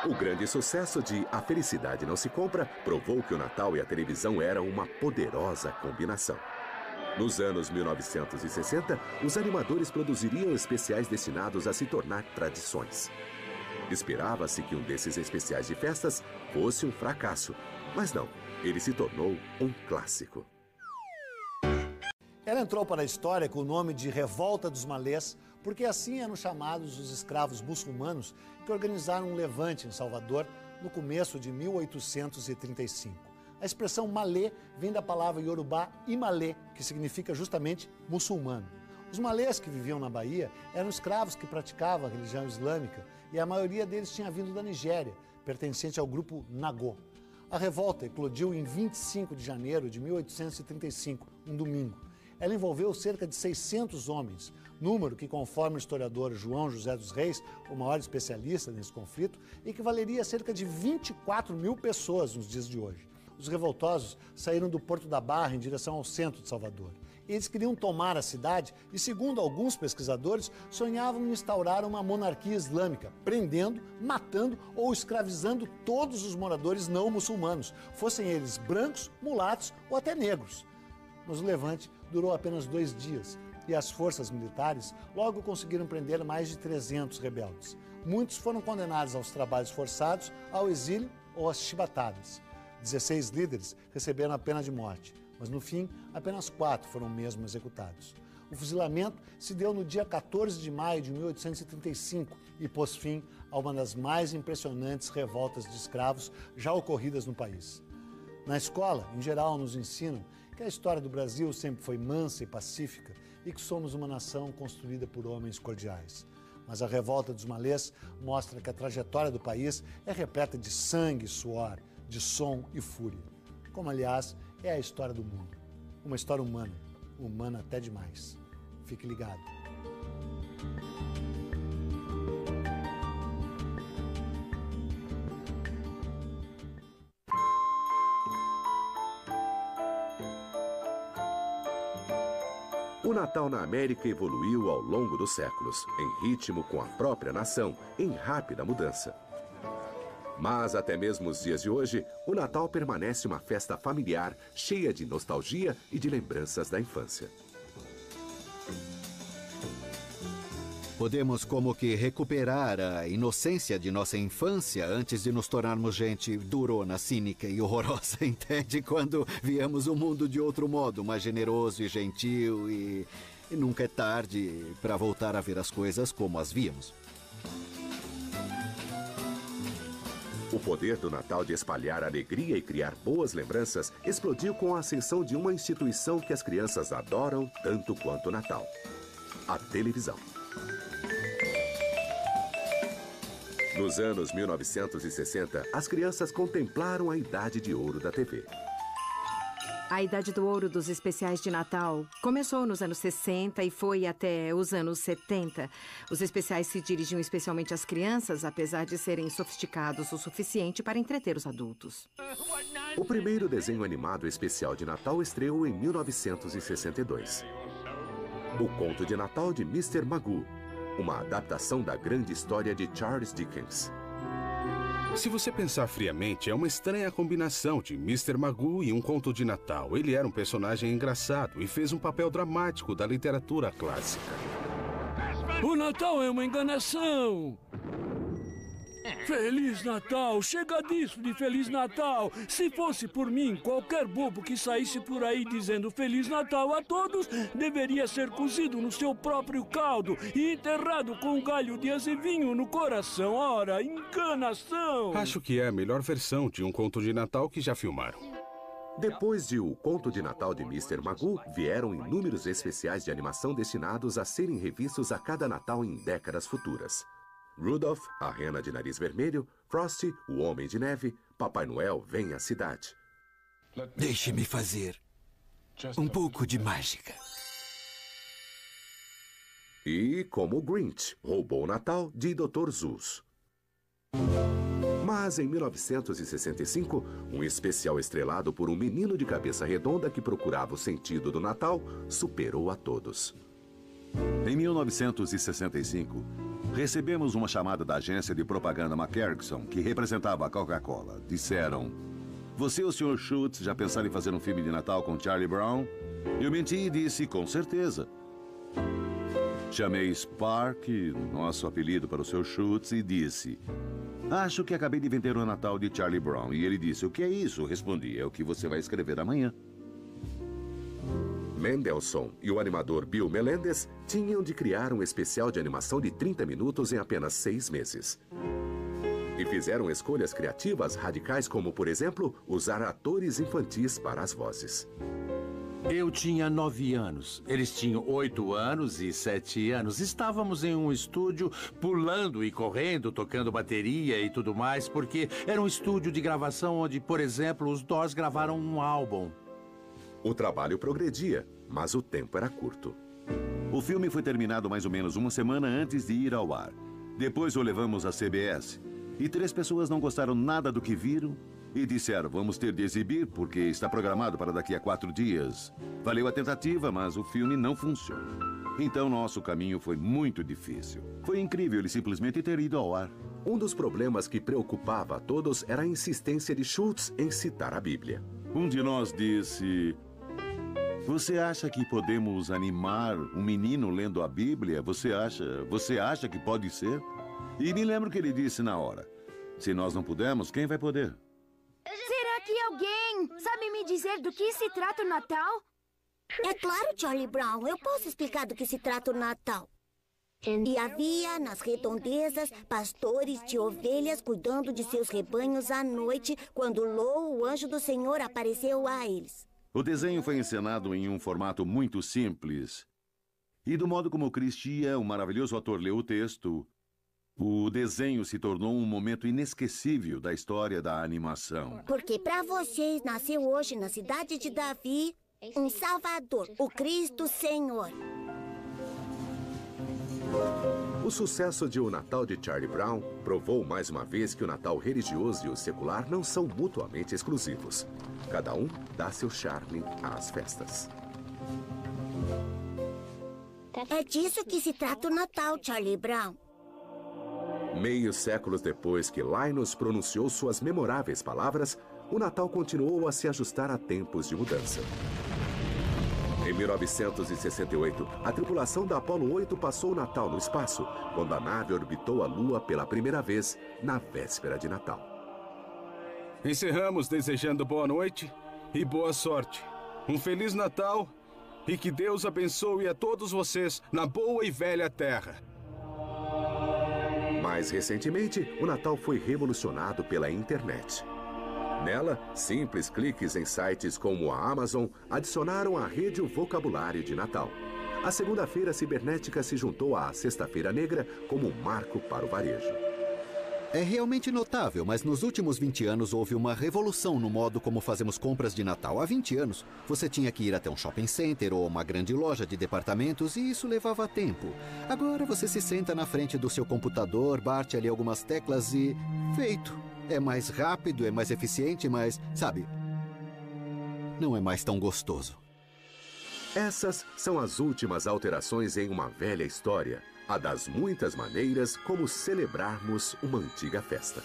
O grande sucesso de A Felicidade Não Se Compra provou que o Natal e a televisão eram uma poderosa combinação. Nos anos 1960, os animadores produziriam especiais destinados a se tornar tradições. Esperava-se que um desses especiais de festas fosse um fracasso, mas não, ele se tornou um clássico. Ela entrou para a história com o nome de Revolta dos Malês, porque assim eram chamados os escravos muçulmanos que organizaram um levante em Salvador no começo de 1835. A expressão malê vem da palavra iorubá imalê, que significa justamente muçulmano. Os malês que viviam na Bahia eram escravos que praticavam a religião islâmica e a maioria deles tinha vindo da Nigéria, pertencente ao grupo Nagô. A revolta eclodiu em 25 de janeiro de 1835, um domingo. Ela envolveu cerca de 600 homens, número que, conforme o historiador João José dos Reis, o maior especialista nesse conflito, equivaleria a cerca de 24 mil pessoas nos dias de hoje. Os revoltosos saíram do Porto da Barra em direção ao centro de Salvador. Eles queriam tomar a cidade e, segundo alguns pesquisadores, sonhavam em instaurar uma monarquia islâmica, prendendo, matando ou escravizando todos os moradores não muçulmanos, fossem eles brancos, mulatos ou até negros. Mas o levante durou apenas 2 dias e as forças militares logo conseguiram prender mais de 300 rebeldes. Muitos foram condenados aos trabalhos forçados, ao exílio ou às chibatadas. 16 líderes receberam a pena de morte, mas no fim, apenas 4 foram mesmo executados. O fuzilamento se deu no dia 14 de maio de 1835 e pôs fim a uma das mais impressionantes revoltas de escravos já ocorridas no país. Na escola, em geral, nos ensinam que a história do Brasil sempre foi mansa e pacífica e que somos uma nação construída por homens cordiais. Mas a revolta dos malês mostra que a trajetória do país é repleta de sangue e suor, de som e fúria. Como, aliás, é a história do mundo. Uma história humana, humana até demais. Fique ligado. O Natal na América evoluiu ao longo dos séculos, em ritmo com a própria nação, em rápida mudança. Mas até mesmo os dias de hoje, o Natal permanece uma festa familiar, cheia de nostalgia e de lembranças da infância. Podemos como que recuperar a inocência de nossa infância antes de nos tornarmos gente durona, cínica e horrorosa, entende? Quando viemos o mundo de outro modo, mais generoso e gentil e nunca é tarde para voltar a ver as coisas como as víamos. O poder do Natal de espalhar alegria e criar boas lembranças explodiu com a ascensão de uma instituição que as crianças adoram tanto quanto o Natal: a televisão. Nos anos 1960, as crianças contemplaram a idade de ouro da TV. A idade do ouro dos especiais de Natal começou nos anos 60 e foi até os anos 70. Os especiais se dirigiam especialmente às crianças, apesar de serem sofisticados o suficiente para entreter os adultos. O primeiro desenho animado especial de Natal estreou em 1962. O Conto de Natal de Mr. Magoo, uma adaptação da grande história de Charles Dickens. Se você pensar friamente, é uma estranha combinação de Mr. Magoo e um conto de Natal. Ele era um personagem engraçado e fez um papel dramático da literatura clássica. O Natal é uma enganação! Feliz Natal! Chega disso de Feliz Natal! Se fosse por mim, qualquer bobo que saísse por aí dizendo Feliz Natal a todos deveria ser cozido no seu próprio caldo e enterrado com um galho de azevinho no coração. Ora, enganação! Acho que é a melhor versão de um conto de Natal que já filmaram. Depois de O Conto de Natal de Mr. Magoo, vieram inúmeros especiais de animação destinados a serem revistos a cada Natal em décadas futuras. Rudolph, a rena de nariz vermelho, Frosty, o homem de neve, Papai Noel vem à cidade. Deixe-me fazer um pouco de mágica. E como o Grinch roubou o Natal de Dr. Seuss. Mas em 1965, um especial estrelado por um menino de cabeça redonda que procurava o sentido do Natal superou a todos. Em 1965, recebemos uma chamada da agência de propaganda McCarrickson, que representava a Coca-Cola. Disseram: "Você e o Sr. Schultz já pensaram em fazer um filme de Natal com Charlie Brown?" Eu menti e disse: "Com certeza." Chamei Spark, nosso apelido para o Sr. Schultz, e disse: "Acho que acabei de vender o Natal de Charlie Brown." E ele disse: "O que é isso?" Respondi: "É o que você vai escrever amanhã." Mendelssohn e o animador Bill Melendez tinham de criar um especial de animação de 30 minutos em apenas 6 meses. E fizeram escolhas criativas radicais como, por exemplo, usar atores infantis para as vozes. Eu tinha 9 anos. Eles tinham 8 anos e 7 anos. Estávamos em um estúdio pulando e correndo, tocando bateria e tudo mais, porque era um estúdio de gravação onde, por exemplo, os Doors gravaram um álbum. O trabalho progredia, mas o tempo era curto. O filme foi terminado mais ou menos uma semana antes de ir ao ar. Depois o levamos à CBS. E 3 pessoas não gostaram nada do que viram e disseram: "Vamos ter de exibir porque está programado para daqui a 4 dias." Valeu a tentativa, mas o filme não funciona. Então nosso caminho foi muito difícil. Foi incrível ele simplesmente ter ido ao ar. Um dos problemas que preocupava a todos era a insistência de Schultz em citar a Bíblia. Um de nós disse: "Você acha que podemos animar um menino lendo a Bíblia? Você acha que pode ser?" E me lembro que ele disse na hora: "Se nós não pudermos, quem vai poder?" Será que alguém sabe me dizer do que se trata o Natal? É claro, Charlie Brown. Eu posso explicar do que se trata o Natal. E havia nas redondezas pastores de ovelhas cuidando de seus rebanhos à noite, quando Lou, o anjo do Senhor, apareceu a eles. O desenho foi encenado em um formato muito simples. E do modo como Christie, o maravilhoso ator, leu o texto, o desenho se tornou um momento inesquecível da história da animação. Porque para vocês nasceu hoje na cidade de Davi um Salvador, o Cristo Senhor. O sucesso de O Natal de Charlie Brown provou mais uma vez que o Natal religioso e o secular não são mutuamente exclusivos. Cada um dá seu charme às festas. É disso que se trata o Natal, Charlie Brown. Meios séculos depois que Linus pronunciou suas memoráveis palavras, o Natal continuou a se ajustar a tempos de mudança. Em 1968, a tripulação da Apollo 8 passou o Natal no espaço, quando a nave orbitou a Lua pela primeira vez, na véspera de Natal. Encerramos desejando boa noite e boa sorte. Um Feliz Natal e que Deus abençoe a todos vocês na boa e velha terra. Mais recentemente, o Natal foi revolucionado pela internet. Nela, simples cliques em sites como a Amazon adicionaram à rede o vocabulário de Natal. A segunda-feira cibernética se juntou à Sexta-feira Negra como um marco para o varejo. É realmente notável, mas nos últimos 20 anos houve uma revolução no modo como fazemos compras de Natal. Há 20 anos, você tinha que ir até um shopping center ou uma grande loja de departamentos e isso levava tempo. Agora você se senta na frente do seu computador, bate ali algumas teclas e... feito! É mais rápido, é mais eficiente, mas, sabe, não é mais tão gostoso. Essas são as últimas alterações em uma velha história, a das muitas maneiras como celebrarmos uma antiga festa.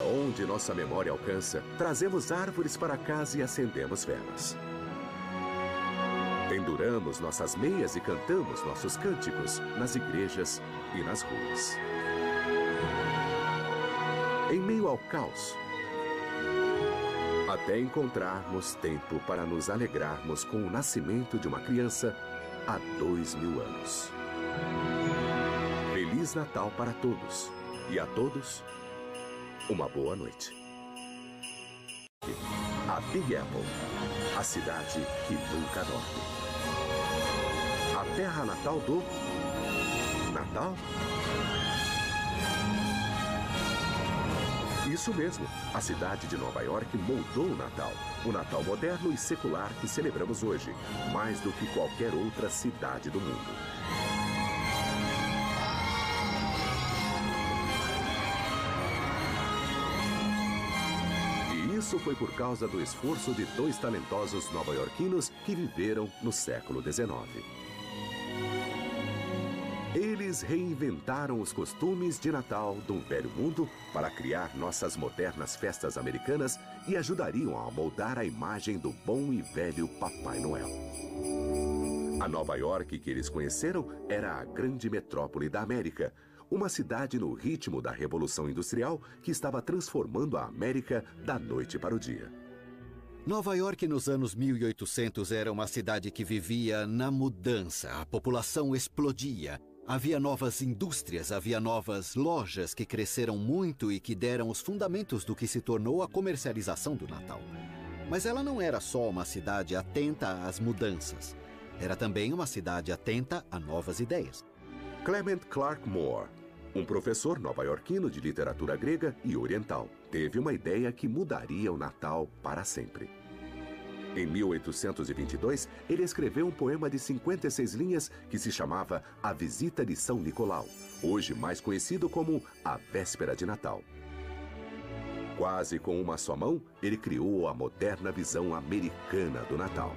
Onde nossa memória alcança, trazemos árvores para casa e acendemos velas. Penduramos nossas meias e cantamos nossos cânticos nas igrejas e nas ruas. Em meio ao caos, até encontrarmos tempo para nos alegrarmos com o nascimento de uma criança há 2000 anos. Feliz Natal para todos e a todos, uma boa noite. A Big Apple, a cidade que nunca dorme. A terra natal do Natal? Isso mesmo, a cidade de Nova York moldou o Natal. O Natal moderno e secular que celebramos hoje, mais do que qualquer outra cidade do mundo. Isso foi por causa do esforço de 2 talentosos nova-iorquinos que viveram no século XIX. Eles reinventaram os costumes de Natal do velho mundo para criar nossas modernas festas americanas e ajudariam a moldar a imagem do bom e velho Papai Noel. A Nova York que eles conheceram era a grande metrópole da América, uma cidade no ritmo da Revolução Industrial que estava transformando a América da noite para o dia. Nova York nos anos 1800 era uma cidade que vivia na mudança. A população explodia. Havia novas indústrias, havia novas lojas que cresceram muito e que deram os fundamentos do que se tornou a comercialização do Natal. Mas ela não era só uma cidade atenta às mudanças. Era também uma cidade atenta a novas ideias. Clement Clark Moore, um professor nova-iorquino de literatura grega e oriental, teve uma ideia que mudaria o Natal para sempre. Em 1822, ele escreveu um poema de 56 linhas que se chamava A Visita de São Nicolau, hoje mais conhecido como A Véspera de Natal. Quase com uma só mão, ele criou a moderna visão americana do Natal.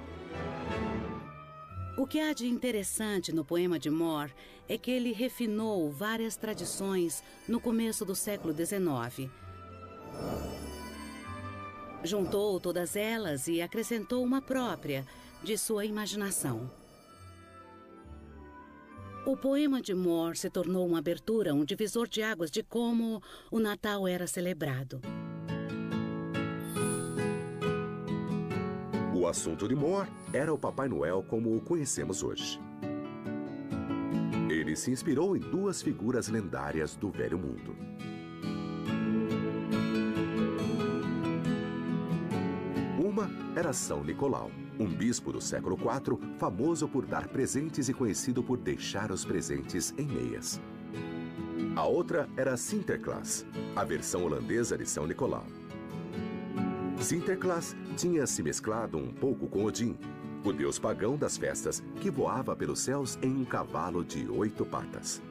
O que há de interessante no poema de Moore é que ele refinou várias tradições no começo do século XIX. Juntou todas elas e acrescentou uma própria, de sua imaginação. O poema de Moore se tornou uma abertura, um divisor de águas de como o Natal era celebrado. O assunto de Moore era o Papai Noel como o conhecemos hoje. Ele se inspirou em 2 figuras lendárias do Velho Mundo. Uma era São Nicolau, um bispo do século IV, famoso por dar presentes e conhecido por deixar os presentes em meias. A outra era Sinterklaas, a versão holandesa de São Nicolau. Sinterklaas tinha se mesclado um pouco com Odin, o deus pagão das festas, que voava pelos céus em um cavalo de 8 patas.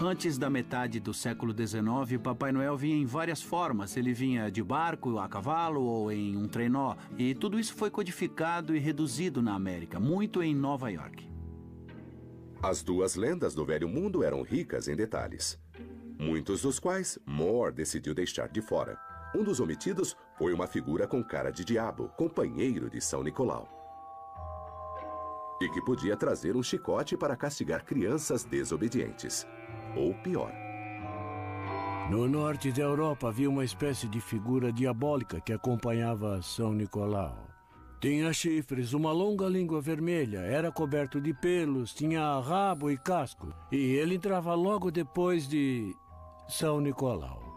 Antes da metade do século XIX, Papai Noel vinha em várias formas. Ele vinha de barco, a cavalo ou em um trenó. E tudo isso foi codificado e reduzido na América, muito em Nova York. As 2 lendas do Velho Mundo eram ricas em detalhes, muitos dos quais Moore decidiu deixar de fora. Um dos omitidos foi uma figura com cara de diabo, companheiro de São Nicolau, e que podia trazer um chicote para castigar crianças desobedientes. Ou pior. No norte da Europa havia uma espécie de figura diabólica que acompanhava São Nicolau. Tinha chifres, uma longa língua vermelha, era coberto de pelos, tinha rabo e casco. E ele entrava logo depois de São Nicolau.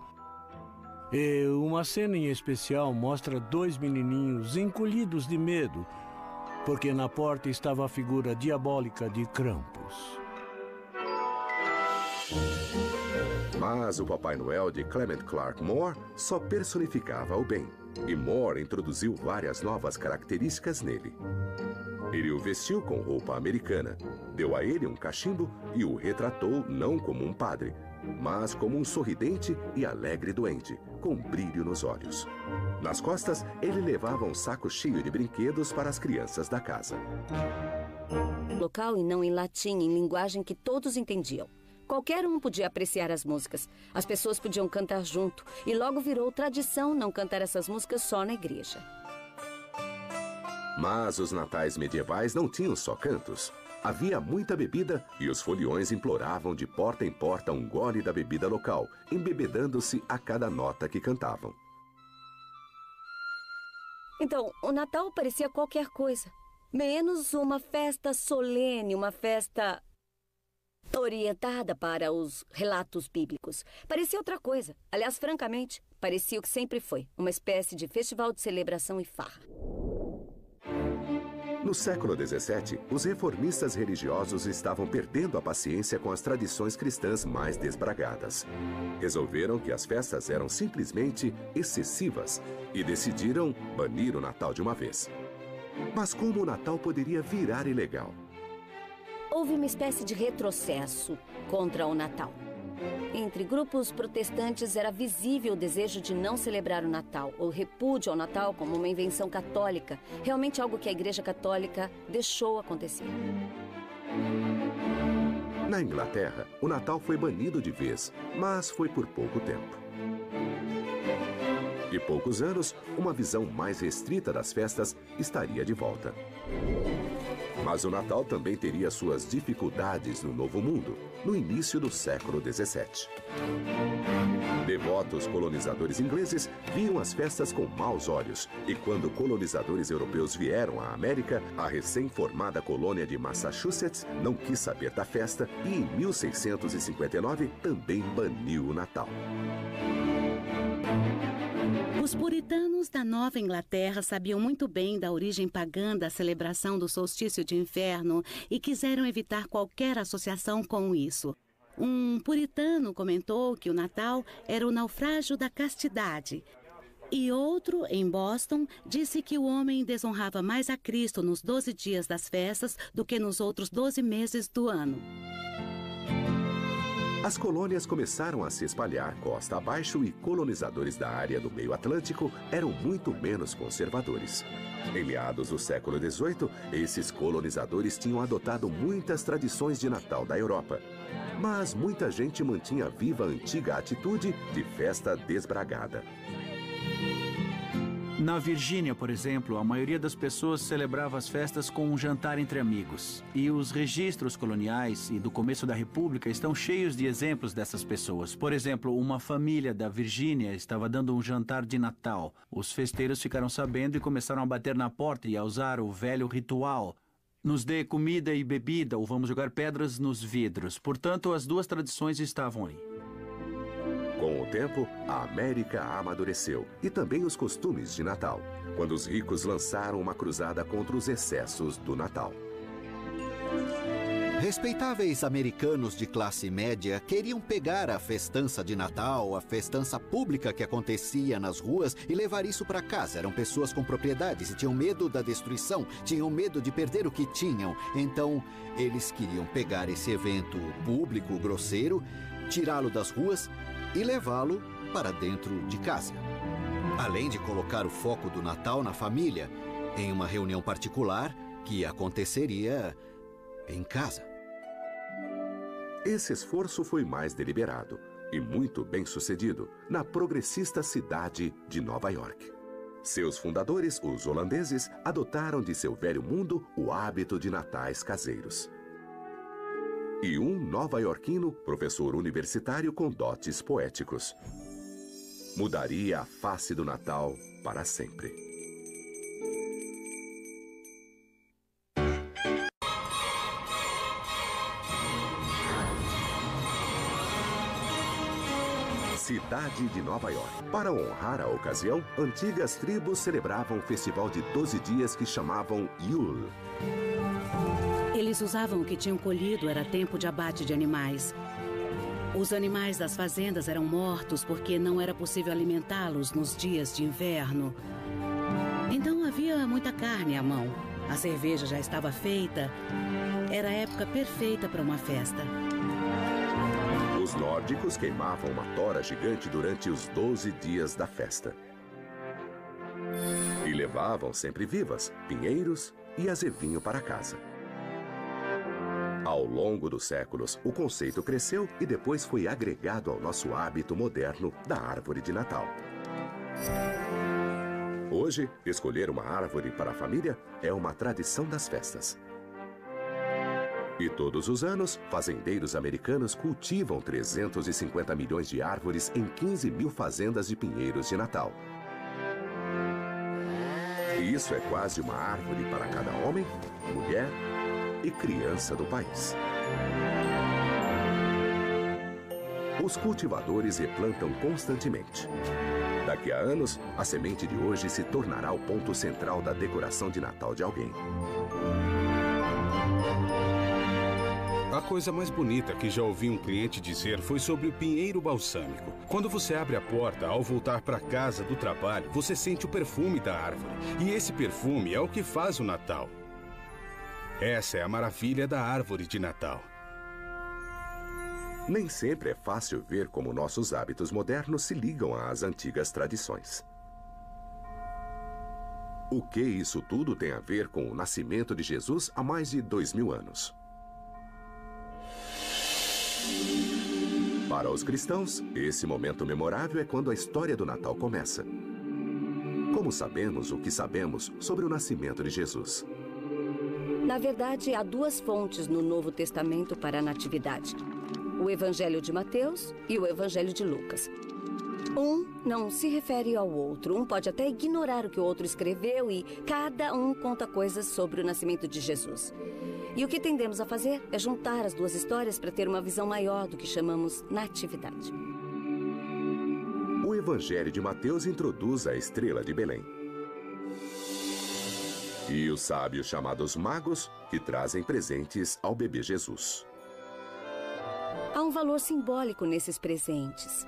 E uma cena em especial mostra 2 menininhos encolhidos de medo, porque na porta estava a figura diabólica de Krampus. Mas o Papai Noel de Clement Clark Moore só personificava o bem, e Moore introduziu várias novas características nele. Ele o vestiu com roupa americana, deu a ele um cachimbo e o retratou não como um padre, mas como um sorridente e alegre doente, com brilho nos olhos. Nas costas, ele levava um saco cheio de brinquedos para as crianças da casa. Local e não em latim, em linguagem que todos entendiam. Qualquer um podia apreciar as músicas. As pessoas podiam cantar junto. E logo virou tradição não cantar essas músicas só na igreja. Mas os natais medievais não tinham só cantos. Havia muita bebida e os foliões imploravam de porta em porta um gole da bebida local, embebedando-se a cada nota que cantavam. Então, o Natal parecia qualquer coisa. Menos uma festa solene, uma festa orientada para os relatos bíblicos. Parecia outra coisa. Aliás, francamente, parecia o que sempre foi. Uma espécie de festival de celebração e farra. No século XVII, os reformistas religiosos estavam perdendo a paciência com as tradições cristãs mais desbragadas. Resolveram que as festas eram simplesmente excessivas e decidiram banir o Natal de uma vez. Mas como o Natal poderia virar ilegal? Houve uma espécie de retrocesso contra o Natal. Entre grupos protestantes era visível o desejo de não celebrar o Natal, ou repúdio ao Natal como uma invenção católica, realmente algo que a Igreja Católica deixou acontecer. Na Inglaterra, o Natal foi banido de vez, mas foi por pouco tempo. Em poucos anos, uma visão mais restrita das festas estaria de volta. Mas o Natal também teria suas dificuldades no Novo Mundo, no início do século XVII. Devotos colonizadores ingleses viam as festas com maus olhos, e quando colonizadores europeus vieram à América, a recém-formada colônia de Massachusetts não quis saber da festa e, em 1659, também baniu o Natal. Os puritanos da Nova Inglaterra sabiam muito bem da origem pagã da celebração do solstício de inverno e quiseram evitar qualquer associação com isso. Um puritano comentou que o Natal era o naufrágio da castidade. E outro, em Boston, disse que o homem desonrava mais a Cristo nos 12 dias das festas do que nos outros 12 meses do ano. As colônias começaram a se espalhar costa abaixo e colonizadores da área do meio Atlântico eram muito menos conservadores. Em meados do século XVIII, esses colonizadores tinham adotado muitas tradições de Natal da Europa. Mas muita gente mantinha viva a antiga atitude de festa desbragada. Na Virgínia, por exemplo, a maioria das pessoas celebrava as festas com um jantar entre amigos. E os registros coloniais e do começo da República estão cheios de exemplos dessas pessoas. Por exemplo, uma família da Virgínia estava dando um jantar de Natal. Os festeiros ficaram sabendo e começaram a bater na porta e a usar o velho ritual: nos dê comida e bebida, ou vamos jogar pedras nos vidros. Portanto, as duas tradições estavam aí. Com o tempo, a América amadureceu e também os costumes de Natal, quando os ricos lançaram uma cruzada contra os excessos do Natal. Respeitáveis americanos de classe média queriam pegar a festança de Natal, a festança pública que acontecia nas ruas, e levar isso para casa. Eram pessoas com propriedades e tinham medo da destruição, tinham medo de perder o que tinham. Então, eles queriam pegar esse evento público, grosseiro, tirá-lo das ruas e levá-lo para dentro de casa. Além de colocar o foco do Natal na família, em uma reunião particular que aconteceria em casa. Esse esforço foi mais deliberado e muito bem sucedido na progressista cidade de Nova York. Seus fundadores, os holandeses, adotaram de seu velho mundo o hábito de natais caseiros. E um nova-iorquino, professor universitário com dotes poéticos. Mudaria a face do Natal para sempre. Cidade de Nova York. Para honrar a ocasião, antigas tribos celebravam um festival de 12 dias que chamavam Yule. Eles usavam o que tinham colhido, era tempo de abate de animais. Os animais das fazendas eram mortos porque não era possível alimentá-los nos dias de inverno. Então havia muita carne à mão. A cerveja já estava feita. Era a época perfeita para uma festa. Os nórdicos queimavam uma tora gigante durante os 12 dias da festa. E levavam sempre vivas pinheiros e azevinho para casa. Ao longo dos séculos, o conceito cresceu e depois foi agregado ao nosso hábito moderno da árvore de Natal. Hoje, escolher uma árvore para a família é uma tradição das festas. E todos os anos, fazendeiros americanos cultivam 350 milhões de árvores em 15 mil fazendas de pinheiros de Natal. E isso é quase uma árvore para cada homem, mulher e criança do país. Os cultivadores replantam constantemente. Daqui a anos, a semente de hoje se tornará o ponto central da decoração de Natal de alguém. A coisa mais bonita que já ouvi um cliente dizer foi sobre o pinheiro balsâmico. Quando você abre a porta, ao voltar para casa do trabalho, você sente o perfume da árvore. E esse perfume é o que faz o Natal. Essa é a maravilha da árvore de Natal. Nem sempre é fácil ver como nossos hábitos modernos se ligam às antigas tradições. O que isso tudo tem a ver com o nascimento de Jesus há mais de 2000 anos? Para os cristãos, esse momento memorável é quando a história do Natal começa. Como sabemos o que sabemos sobre o nascimento de Jesus? Na verdade, há duas fontes no Novo Testamento para a Natividade: o Evangelho de Mateus e o Evangelho de Lucas. Um não se refere ao outro. Um pode até ignorar o que o outro escreveu e cada um conta coisas sobre o nascimento de Jesus. E o que tendemos a fazer é juntar as duas histórias para ter uma visão maior do que chamamos natividade. O Evangelho de Mateus introduz a estrela de Belém. E os sábios chamados magos, que trazem presentes ao bebê Jesus. Há um valor simbólico nesses presentes.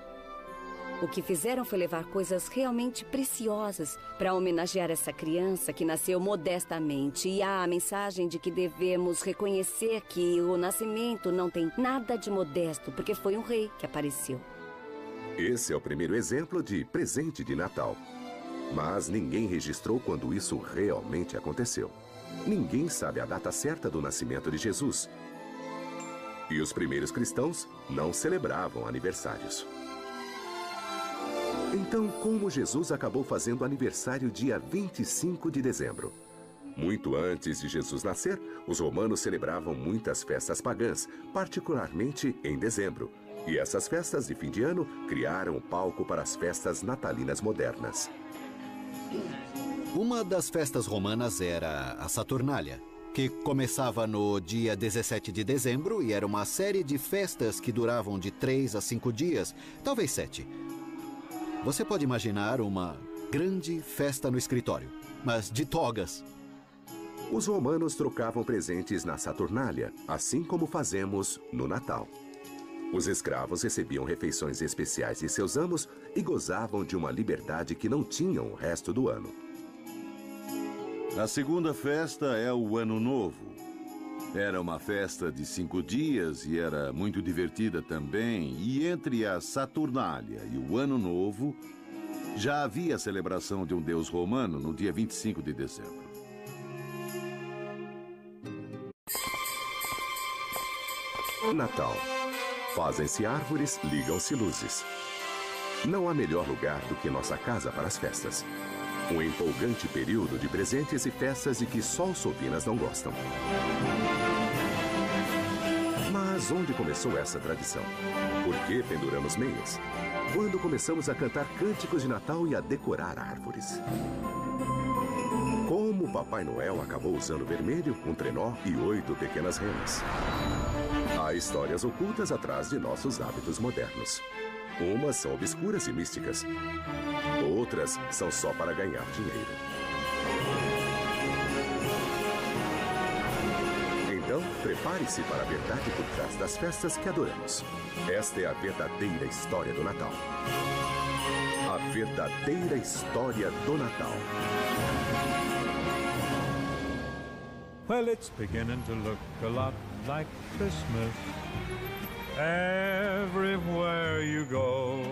O que fizeram foi levar coisas realmente preciosas para homenagear essa criança que nasceu modestamente. E há a mensagem de que devemos reconhecer que o nascimento não tem nada de modesto, porque foi um rei que apareceu. Esse é o primeiro exemplo de presente de Natal. Mas ninguém registrou quando isso realmente aconteceu. Ninguém sabe a data certa do nascimento de Jesus. E os primeiros cristãos não celebravam aniversários. Então, como Jesus acabou fazendo aniversário dia 25 de dezembro? Muito antes de Jesus nascer, os romanos celebravam muitas festas pagãs, particularmente em dezembro. E essas festas de fim de ano criaram o palco para as festas natalinas modernas. Uma das festas romanas era a Saturnália, que começava no dia 17 de dezembro e era uma série de festas que duravam de 3 a 5 dias, talvez 7. Você pode imaginar uma grande festa no escritório, mas de togas. Os romanos trocavam presentes na Saturnália, assim como fazemos no Natal. Os escravos recebiam refeições especiais de seus amos e gozavam de uma liberdade que não tinham o resto do ano. A segunda festa é o Ano Novo. Era uma festa de 5 dias e era muito divertida também. E entre a Saturnália e o Ano Novo, já havia a celebração de um deus romano no dia 25 de dezembro. Natal. Fazem-se árvores, ligam-se luzes. Não há melhor lugar do que nossa casa para as festas. Um empolgante período de presentes e festas de que só os sovinas não gostam. Mas onde começou essa tradição? Por que penduramos meias? Quando começamos a cantar cânticos de Natal e a decorar árvores? Como Papai Noel acabou usando vermelho, um trenó e 8 pequenas renas? Há histórias ocultas atrás de nossos hábitos modernos. Umas são obscuras e místicas. Outras são só para ganhar dinheiro. Então, prepare-se para a verdade por trás das festas que adoramos. Esta é a verdadeira história do Natal. A verdadeira história do Natal. Well, it's beginning to look a lot like Christmas everywhere you go.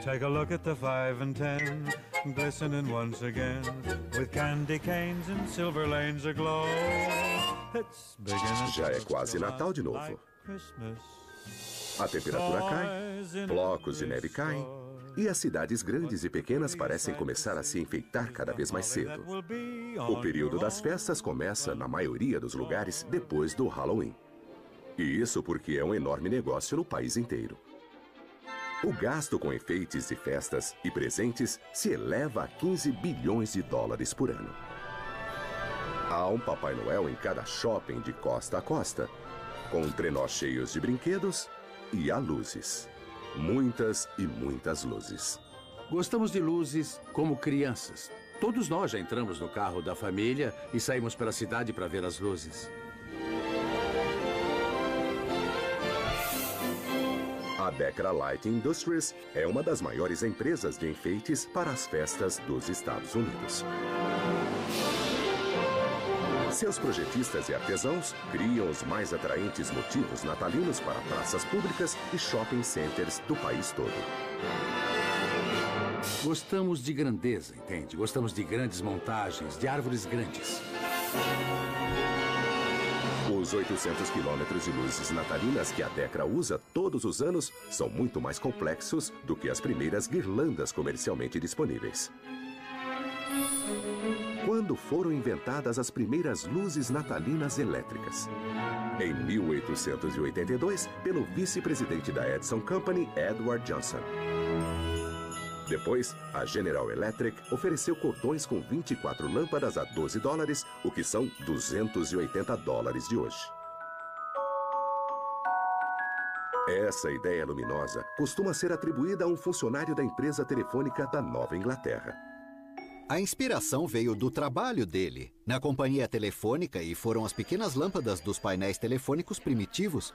Take a look at the 5 and 10, glistening once again, with candy canes and silver lanes aglow. Já é quase Natal de novo. A temperatura cai, blocos de neve caem, e as cidades grandes e pequenas parecem começar a se enfeitar cada vez mais cedo. O período das festas começa, na maioria dos lugares, depois do Halloween. E isso porque é um enorme negócio no país inteiro. O gasto com enfeites de festas e presentes se eleva a 15 bilhões de dólares por ano. Há um Papai Noel em cada shopping de costa a costa, com trenós cheios de brinquedos e há luzes. Muitas e muitas luzes. Gostamos de luzes como crianças. Todos nós já entramos no carro da família e saímos pela cidade para ver as luzes. A Decra Light Industries é uma das maiores empresas de enfeites para as festas dos Estados Unidos. Seus projetistas e artesãos criam os mais atraentes motivos natalinos para praças públicas e shopping centers do país todo. Gostamos de grandeza, entende? Gostamos de grandes montagens, de árvores grandes. Os 800 quilômetros de luzes natalinas que a Decra usa todos os anos são muito mais complexos do que as primeiras guirlandas comercialmente disponíveis. Quando foram inventadas as primeiras luzes natalinas elétricas? Em 1882, pelo vice-presidente da Edison Company, Edward Johnson. Depois, a General Electric ofereceu cordões com 24 lâmpadas a 12 dólares, o que são 280 dólares de hoje. Essa ideia luminosa costuma ser atribuída a um funcionário da empresa telefônica da Nova Inglaterra. A inspiração veio do trabalho dele, na companhia telefônica, e foram as pequenas lâmpadas dos painéis telefônicos primitivos.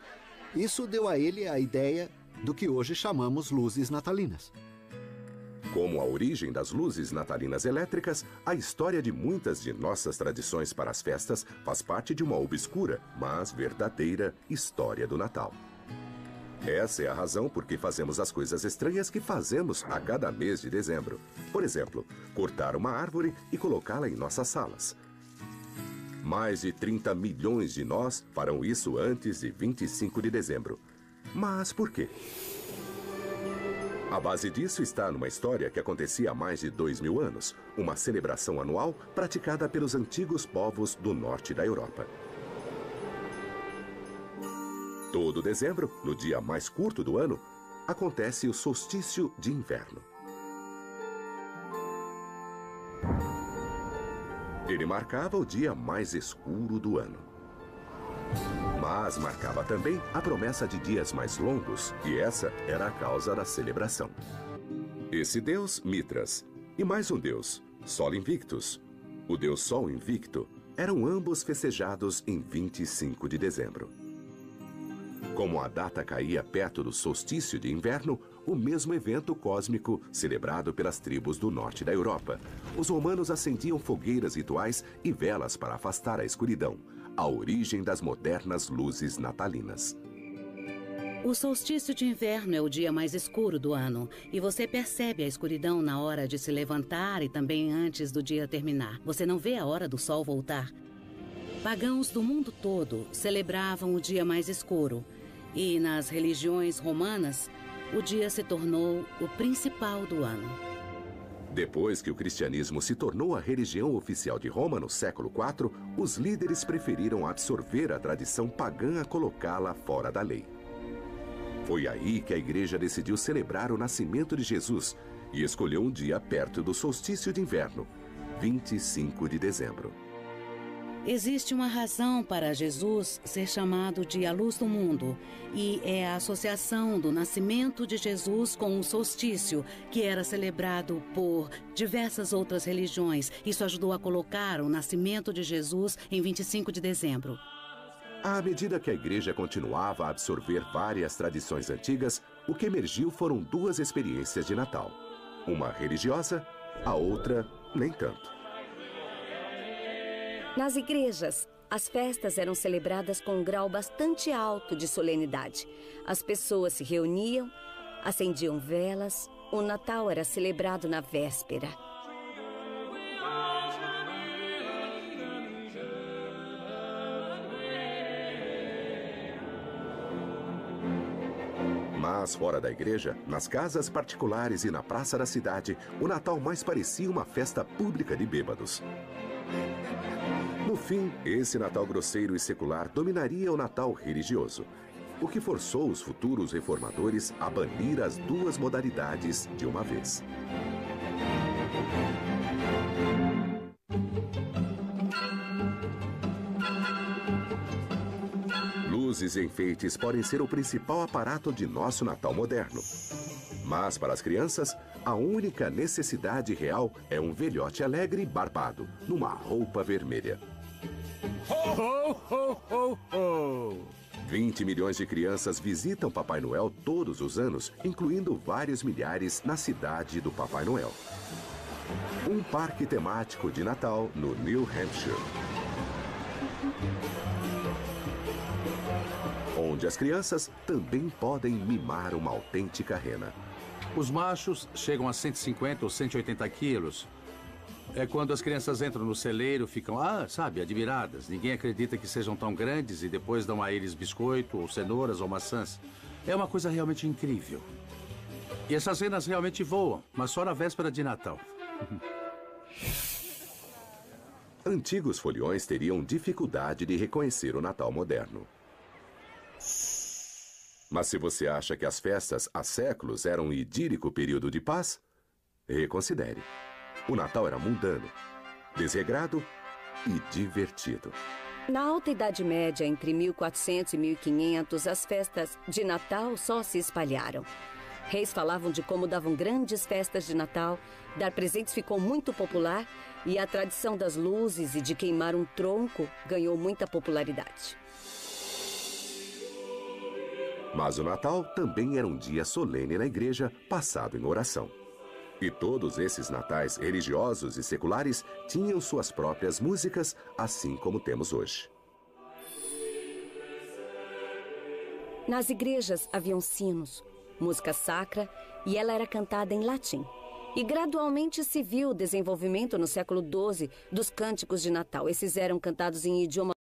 Isso deu a ele a ideia do que hoje chamamos luzes natalinas. Como a origem das luzes natalinas elétricas, a história de muitas de nossas tradições para as festas faz parte de uma obscura, mas verdadeira história do Natal. Essa é a razão por que fazemos as coisas estranhas que fazemos a cada mês de dezembro. Por exemplo, cortar uma árvore e colocá-la em nossas salas. Mais de 30 milhões de nós farão isso antes de 25 de dezembro. Mas por quê? A base disso está numa história que acontecia há mais de 2000 anos, uma celebração anual praticada pelos antigos povos do norte da Europa. Todo dezembro, no dia mais curto do ano, acontece o solstício de inverno. Ele marcava o dia mais escuro do ano. Mas marcava também a promessa de dias mais longos, e essa era a causa da celebração. Esse deus, Mitras, e mais um deus, Sol Invictus, o deus Sol Invicto, eram ambos festejados em 25 de dezembro. Como a data caía perto do solstício de inverno, o mesmo evento cósmico celebrado pelas tribos do norte da Europa. Os romanos acendiam fogueiras rituais e velas para afastar a escuridão, a origem das modernas luzes natalinas. O solstício de inverno é o dia mais escuro do ano, e você percebe a escuridão na hora de se levantar e também antes do dia terminar. Você não vê a hora do sol voltar. Pagãos do mundo todo celebravam o dia mais escuro, e nas religiões romanas, o dia se tornou o principal do ano. Depois que o cristianismo se tornou a religião oficial de Roma no século IV, os líderes preferiram absorver a tradição pagã a colocá-la fora da lei. Foi aí que a igreja decidiu celebrar o nascimento de Jesus e escolheu um dia perto do solstício de inverno, 25 de dezembro. Existe uma razão para Jesus ser chamado de a luz do mundo, e é a associação do nascimento de Jesus com o solstício, que era celebrado por diversas outras religiões. Isso ajudou a colocar o nascimento de Jesus em 25 de dezembro. À medida que a igreja continuava a absorver várias tradições antigas, o que emergiu foram duas experiências de Natal. Uma religiosa, a outra nem tanto. Nas igrejas, as festas eram celebradas com um grau bastante alto de solenidade. As pessoas se reuniam, acendiam velas. O Natal era celebrado na véspera. Mas fora da igreja, nas casas particulares e na praça da cidade, o Natal mais parecia uma festa pública de bêbados. No fim, esse Natal grosseiro e secular dominaria o Natal religioso, o que forçou os futuros reformadores a banir as duas modalidades de uma vez. Luzes e enfeites podem ser o principal aparato de nosso Natal moderno. Mas para as crianças, a única necessidade real é um velhote alegre e barbado, numa roupa vermelha. Ho, ho, ho, ho! 20 milhões de crianças visitam Papai Noel todos os anos, incluindo vários milhares na cidade do Papai Noel. Um parque temático de Natal no New Hampshire, onde as crianças também podem mimar uma autêntica rena. Os machos chegam a 150 ou 180 quilos. É quando as crianças entram no celeiro, ficam, sabe, admiradas. Ninguém acredita que sejam tão grandes e depois dão a eles biscoito, ou cenouras, ou maçãs. É uma coisa realmente incrível. E essas renas realmente voam, mas só na véspera de Natal. Antigos foliões teriam dificuldade de reconhecer o Natal moderno. Mas se você acha que as festas há séculos eram um idílico período de paz, reconsidere. O Natal era mundano, desregrado e divertido. Na Alta Idade Média, entre 1400 e 1500, as festas de Natal só se espalharam. Reis falavam de como davam grandes festas de Natal, dar presentes ficou muito popular e a tradição das luzes e de queimar um tronco ganhou muita popularidade. Mas o Natal também era um dia solene na igreja, passado em oração. E todos esses natais religiosos e seculares tinham suas próprias músicas, assim como temos hoje. Nas igrejas haviam sinos, música sacra, e ela era cantada em latim. E gradualmente se viu o desenvolvimento no século XII dos cânticos de Natal. Esses eram cantados em idioma